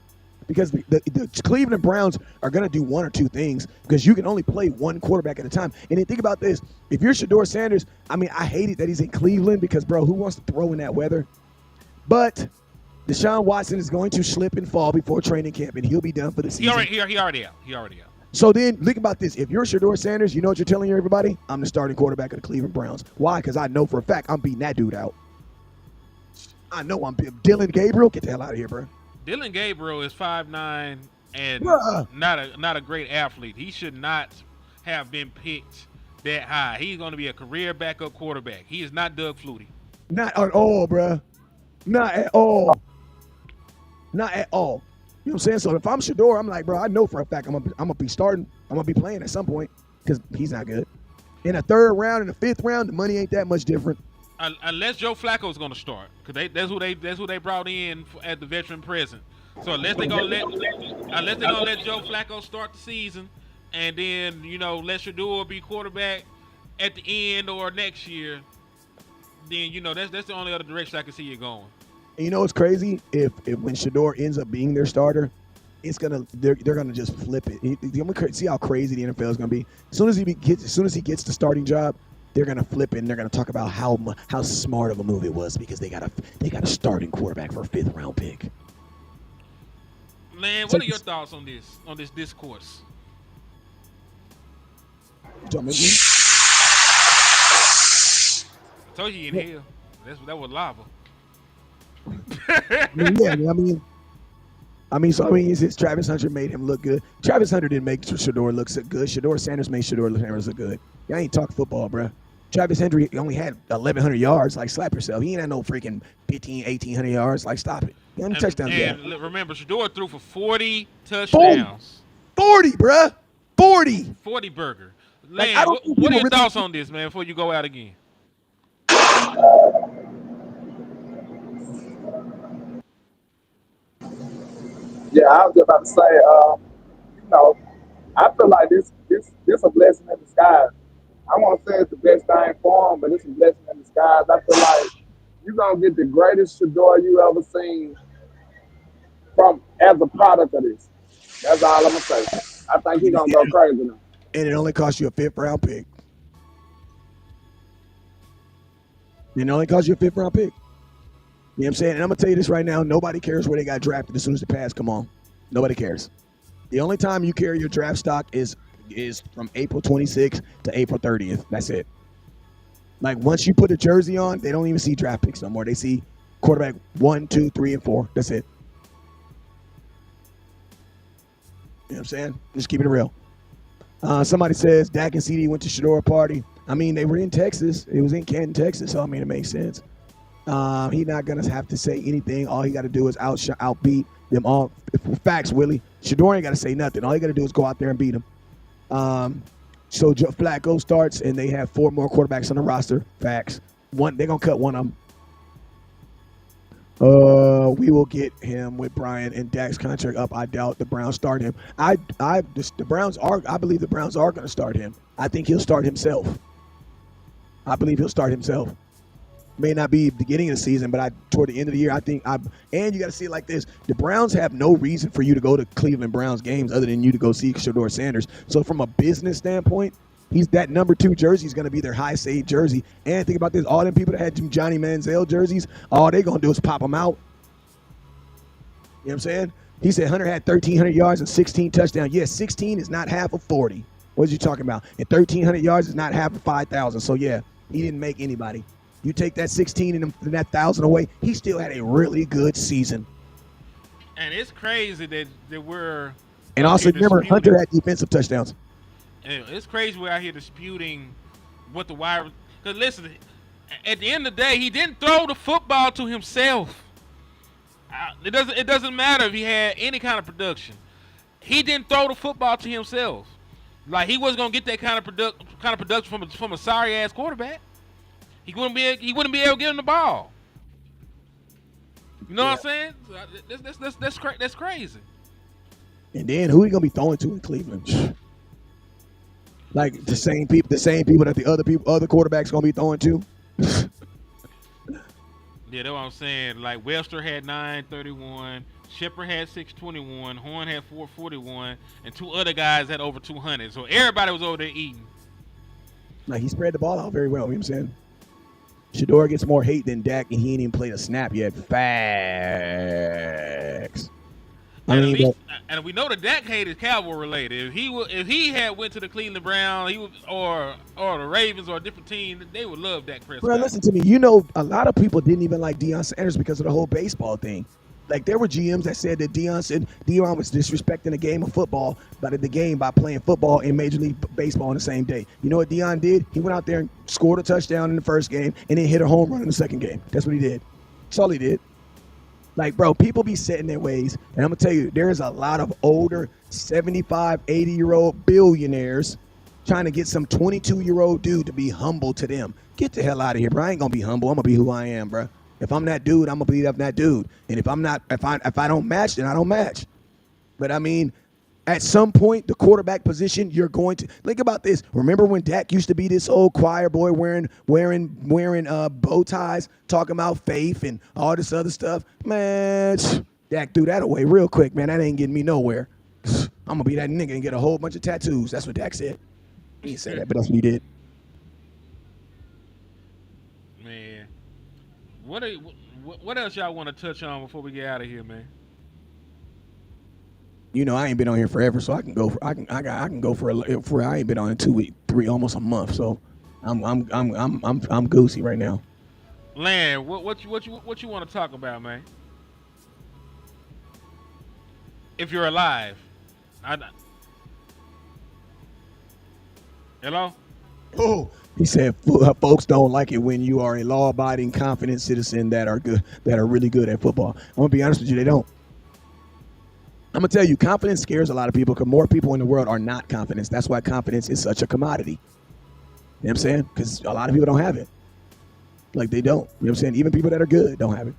Because the Cleveland Browns are going to do one or two things because you can only play one quarterback at a time. And then think about this. If you're Shador Sanders, I mean, I hate it that he's in Cleveland because, bro, who wants to throw in that weather? But Deshaun Watson is going to slip and fall before training camp, and he'll be done for the season. He already out. So then, think about this. If you're Shador Sanders, you know what you're telling everybody? I'm the starting quarterback of the Cleveland Browns. Why? Because I know for a fact I'm beating that dude out. I know I'm Dylan Gabriel. Get the hell out of here, bro. Dylan Gabriel is 5'9" and not a great athlete. He should not have been picked that high. He's going to be a career backup quarterback. He is not Doug Flutie. Not at all, bro. Not at all. Not at all. You know what I'm saying? So if I'm Shador, I'm like, bro, I know for a fact I'm gonna be starting. I'm gonna be playing at some point because he's not good. In a third round, in the fifth round, the money ain't that much different. Unless Joe Flacco's going to start, because that's who they brought in at the veteran present. So unless they're gonna let Joe Flacco start the season, and then let Shador be quarterback at the end or next year, then that's the only other direction I can see it going. And you know what's crazy? If when Shador ends up being their starter, they're gonna just flip it. See how crazy the NFL is gonna be. As soon as he gets the starting job, they're gonna flip it and they're gonna talk about how smart of a move it was because they got a starting quarterback for a 5th round pick. Man, what are your thoughts on this discourse? I told you in hell. That was lava. It's Travis Hunter made him look good. Travis Hunter didn't make Shador look so good. Shador Sanders made Shador Sanders look good. Y'all ain't talk football, bro. Travis Henry only had 1,100 yards. Like, slap yourself. He ain't had no freaking 1,800 yards. Like, stop it. He only touchdowns. And remember, Shador threw for 40 touchdowns. 40, bruh. 40. 40 burger. Like, Lan, what are your thoughts on this, man, before you go out again? Yeah, I was just about to say, I feel like this a blessing in disguise. I won't say it's the best thing for him, but it's a blessing in disguise. I feel like you're gonna get the greatest Shador you ever seen as a product of this. That's all I'm gonna say. I think he's gonna go crazy now. And it only cost you a 5th round pick. You know what I'm saying? And I'm going to tell you this right now. Nobody cares where they got drafted as soon as the pass come on. Nobody cares. The only time you carry your draft stock is from April 26th to April 30th. That's it. Like, once you put a jersey on, they don't even see draft picks no more. They see quarterback 1, 2, 3, and 4. That's it. You know what I'm saying? Just keep it real. Somebody says Dak and CD went to Shador party. I mean, they were in Texas. It was in Canton, Texas. So, I mean, it makes sense. He's not going to have to say anything. All he got to do is outbeat them all. Facts, Willie. Shador ain't got to say nothing. All he got to do is go out there and beat him. So Joe Flacco starts, and they have 4 more quarterbacks on the roster. Facts. They're going to cut one of them. We will get him with Brian and Dak's contract up. I doubt the Browns start him. I believe the Browns are going to start him. I think he'll start himself. May not be beginning of the season, but toward the end of the year, I think and you got to see it like this. The Browns have no reason for you to go to Cleveland Browns games other than you to go see Shador Sanders. So from a business standpoint, he's that number 2 jersey is going to be their high saved jersey. And think about this. All them people that had Johnny Manziel jerseys, all they're going to do is pop them out. You know what I'm saying? He said Hunter had 1,300 yards and 16 touchdowns. Yes, 16 is not half of 40. What are you talking about? And 1,300 yards is not half of 5,000. So, yeah, he didn't make anybody. You take that 16 and that 1,000 away, he still had a really good season. And it's crazy that we're And also remember, Hunter had defensive touchdowns. And it's crazy we're out here disputing what the wide. Because listen, at the end of the day, he didn't throw the football to himself. It doesn't matter if he had any kind of production. He didn't throw the football to himself. Like he wasn't gonna get that kind of production from a sorry ass quarterback. He wouldn't be able to get him the ball. You know what I'm saying? That's crazy. And then who are you gonna be throwing to in Cleveland? Like the same people that the other quarterbacks gonna be throwing to. Yeah, that's what I'm saying. Like Webster had 931, Shepard had 621, Horn had 441, and two other guys had over 200. So everybody was over there eating. Like he spread the ball out very well. You know what I'm saying? Shedeur gets more hate than Dak, and he ain't even played a snap yet. Facts. And we know the Dak hate is Cowboy related. If he had went to the Cleveland Browns, or the Ravens or a different team, they would love Dak Prescott. Bro, listen to me. You know, a lot of people didn't even like Deion Sanders because of the whole baseball thing. Like there were GMs that said that Deion was disrespecting the game of football by playing football and Major League Baseball on the same day. You know what Deion did? He went out there and scored a touchdown in the first game and then hit a home run in the second game. That's what he did. That's all he did. Like, bro, people be set in their ways. And I'm going to tell you, there's a lot of older 75, 80-year-old billionaires trying to get some 22-year-old dude to be humble to them. Get the hell out of here, bro. I ain't going to be humble. I'm going to be who I am, bro. If I'm that dude, I'm going to be that dude. And if I don't match, then I don't match. But, I mean, at some point, the quarterback position, you're going to – think about this. Remember when Dak used to be this old choir boy wearing bow ties, talking about faith and all this other stuff? Man, Dak threw that away real quick, man. That ain't getting me nowhere. I'm going to be that nigga and get a whole bunch of tattoos. That's what Dak said. He didn't say that, but that's what he did. Man, what else y'all want to touch on before we get out of here, man? You know, I ain't been on here forever, so I can go for I ain't been on in 2 weeks, 3, almost a month. So I'm goosey right now. Land, what you want to talk about, man? If you're alive, hello. Oh, he said folks don't like it when you are a law-abiding, confident citizen that are really good at football. I'm gonna be honest with you, they don't. I'm going to tell you, confidence scares a lot of people because more people in the world are not confident. That's why confidence is such a commodity. You know what I'm saying? Because a lot of people don't have it. Like, they don't. You know what I'm saying? Even people that are good don't have it.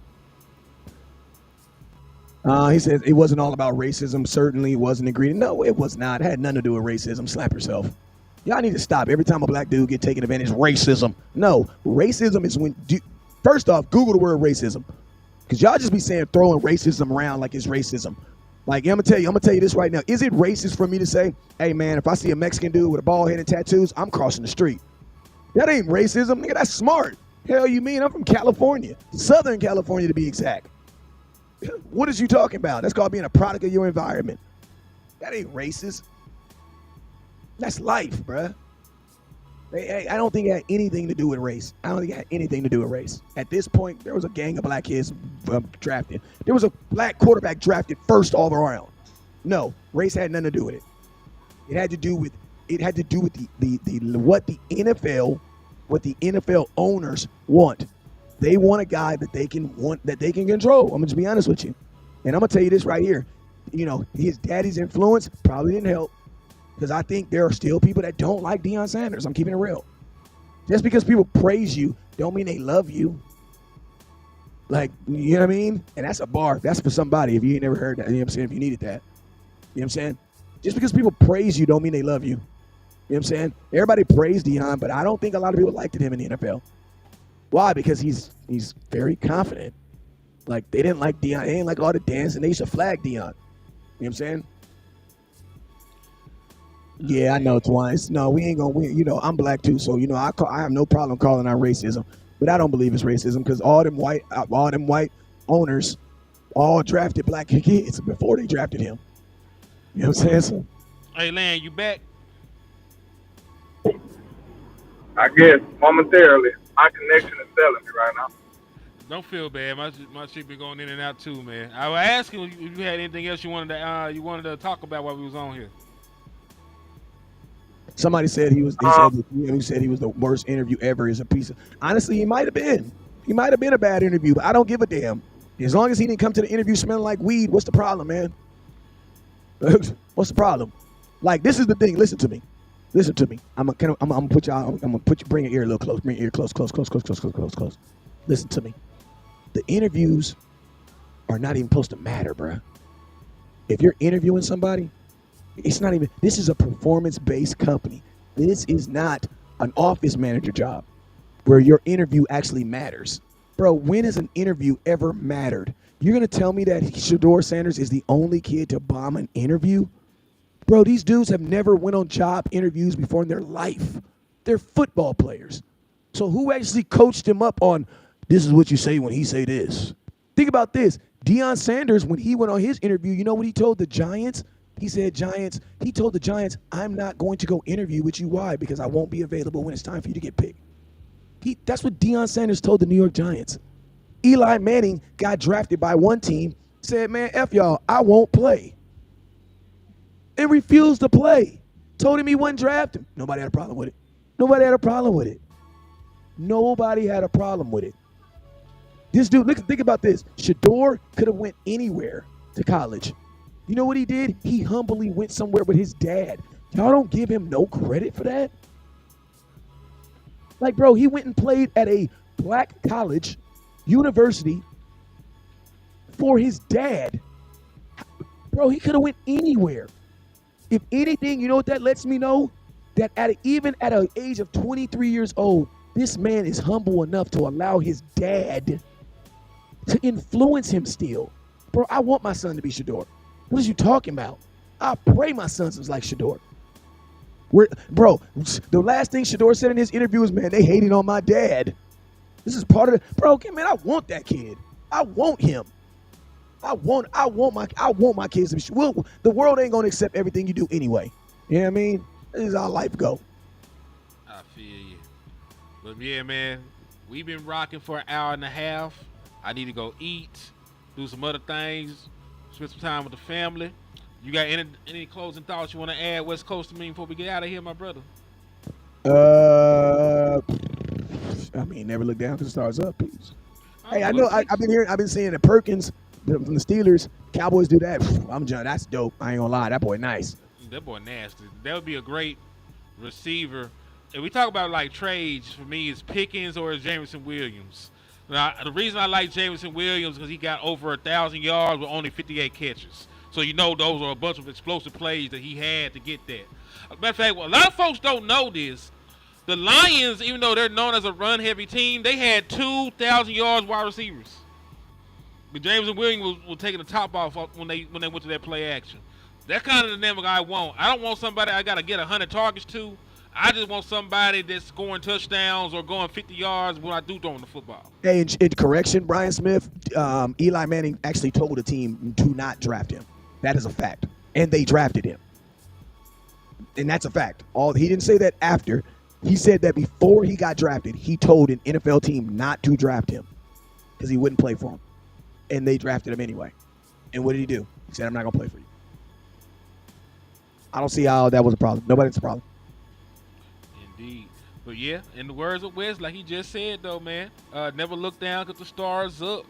He says it wasn't all about racism. Certainly it wasn't ingredient. No, it was not. It had nothing to do with racism. Slap yourself. Y'all need to stop. Every time a black dude get taken advantage, racism. No, racism is when first off, Google the word racism. Because y'all just be saying throwing racism around like it's racism. Like, I'm gonna tell you this right now. Is it racist for me to say, hey man, if I see a Mexican dude with a bald head and tattoos, I'm crossing the street? That ain't racism, nigga. That's smart. Hell you mean? I'm from California. Southern California to be exact. What is you talking about? That's called being a product of your environment. That ain't racist. That's life, bruh. I don't think it had anything to do with race. I don't think it had anything to do with race. At this point, there was a gang of black kids drafted. There was a black quarterback drafted first all around. No, race had nothing to do with it. It had to do with what the NFL owners want. They want a guy that they can control. I'm gonna just be honest with you. And I'm gonna tell you this right here. You know, his daddy's influence probably didn't help. Because I think there are still people that don't like Deion Sanders. I'm keeping it real. Just because people praise you don't mean they love you. Like, you know what I mean? And that's a bar. That's for somebody if you ain't never heard that. You know what I'm saying? If you needed that. You know what I'm saying? Just because people praise you don't mean they love you. You know what I'm saying? Everybody praised Deion, but I don't think a lot of people liked him in the NFL. Why? Because he's very confident. Like, they didn't like Deion. They didn't like all the dancing. They used to flag Deion. You know what I'm saying? Yeah, I know twice. No, we ain't gonna win. You know, I'm black too, so you know I have no problem calling out racism, but I don't believe it's racism because all them white owners all drafted black kids before they drafted him. You know what I'm saying? So, hey, Lan, you back? I guess momentarily, my connection is telling me right now. Don't feel bad. My shit been going in and out too, man. I was asking if you had anything else you wanted to talk about while we was on here. Somebody said he said he was the worst interview ever. Is a piece of. Honestly, he might have been. He might have been a bad interview, but I don't give a damn. As long as he didn't come to the interview smelling like weed, what's the problem, man? What's the problem? Like, this is the thing. Listen to me. I'm gonna put y'all. Bring your ear a little close. Bring your ear close. Listen to me. The interviews are not even supposed to matter, bruh. If you're interviewing somebody, it's not even. This is a performance-based company. This is not an office manager job where your interview actually matters. Bro, when has an interview ever mattered? You're going to tell me that Shedeur Sanders is the only kid to bomb an interview? Bro, these dudes have never went on job interviews before in their life. They're football players. So who actually coached him up on, this is what you say when he say this? Think about this. Deion Sanders, when he went on his interview, you know what he told the Giants? He told the Giants, I'm not going to go interview with you. Why? Because I won't be available when it's time for you to get picked. That's what Deion Sanders told the New York Giants. Eli Manning got drafted by one team, said, man, F y'all, I won't play. And refused to play. Told him he wouldn't draft him. Nobody had a problem with it. This dude, think about this. Shedeur could have went anywhere to college. You know what he did? He humbly went somewhere with his dad. Y'all don't give him no credit for that? Like, bro, he went and played at a black college, university, for his dad. Bro, he could have went anywhere. If anything, you know what that lets me know? That even at an age of 23 years old, this man is humble enough to allow his dad to influence him still. Bro, I want my son to be Shedeur. What are you talking about? I pray my son is like Shedeur. Bro, the last thing Shedeur said in his interview was, man, they hating on my dad. This is part of the, bro, man, I want that kid. I want him. I want my kids to be, well, the world ain't gonna accept everything you do anyway. You know what I mean? This is how life go. I feel you. But yeah, man, we've been rocking for an hour and a half. I need to go eat, do some other things, spend some time with the family. You got any closing thoughts you want to add West Coast to me before we get out of here, my brother? I mean, never look down because the stars up, please. Hey, I know I've been saying that Perkins from the Steelers, Cowboys do that. I'm John. That's dope. I ain't gonna lie. That boy nice. That boy nasty. That would be a great receiver. If we talk about like trades, for me, it's Pickens or it's Jameson Williams. Now, the reason I like Jameson Williams is because he got over 1,000 yards with only 58 catches. So you know those are a bunch of explosive plays that he had to get that. Matter of fact, a lot of folks don't know this. The Lions, even though they're known as a run-heavy team, they had 2,000 yards wide receivers. But Jameson Williams was taking the top off when they went to that play action. That's kind of the dynamic I want. I don't want somebody I got to get 100 targets to. I just want somebody that's scoring touchdowns or going 50 yards when I do throwing the football. Hey, in correction, Brian Smith, Eli Manning actually told the team to not draft him. That is a fact. And they drafted him. And that's a fact. He didn't say that after. He said that before he got drafted, he told an NFL team not to draft him because he wouldn't play for him. And they drafted him anyway. And what did he do? He said, I'm not going to play for you. I don't see how that was a problem. Nobody's a problem. Indeed. But yeah, in the words of Wes, like he just said though, man, never look down because the stars up.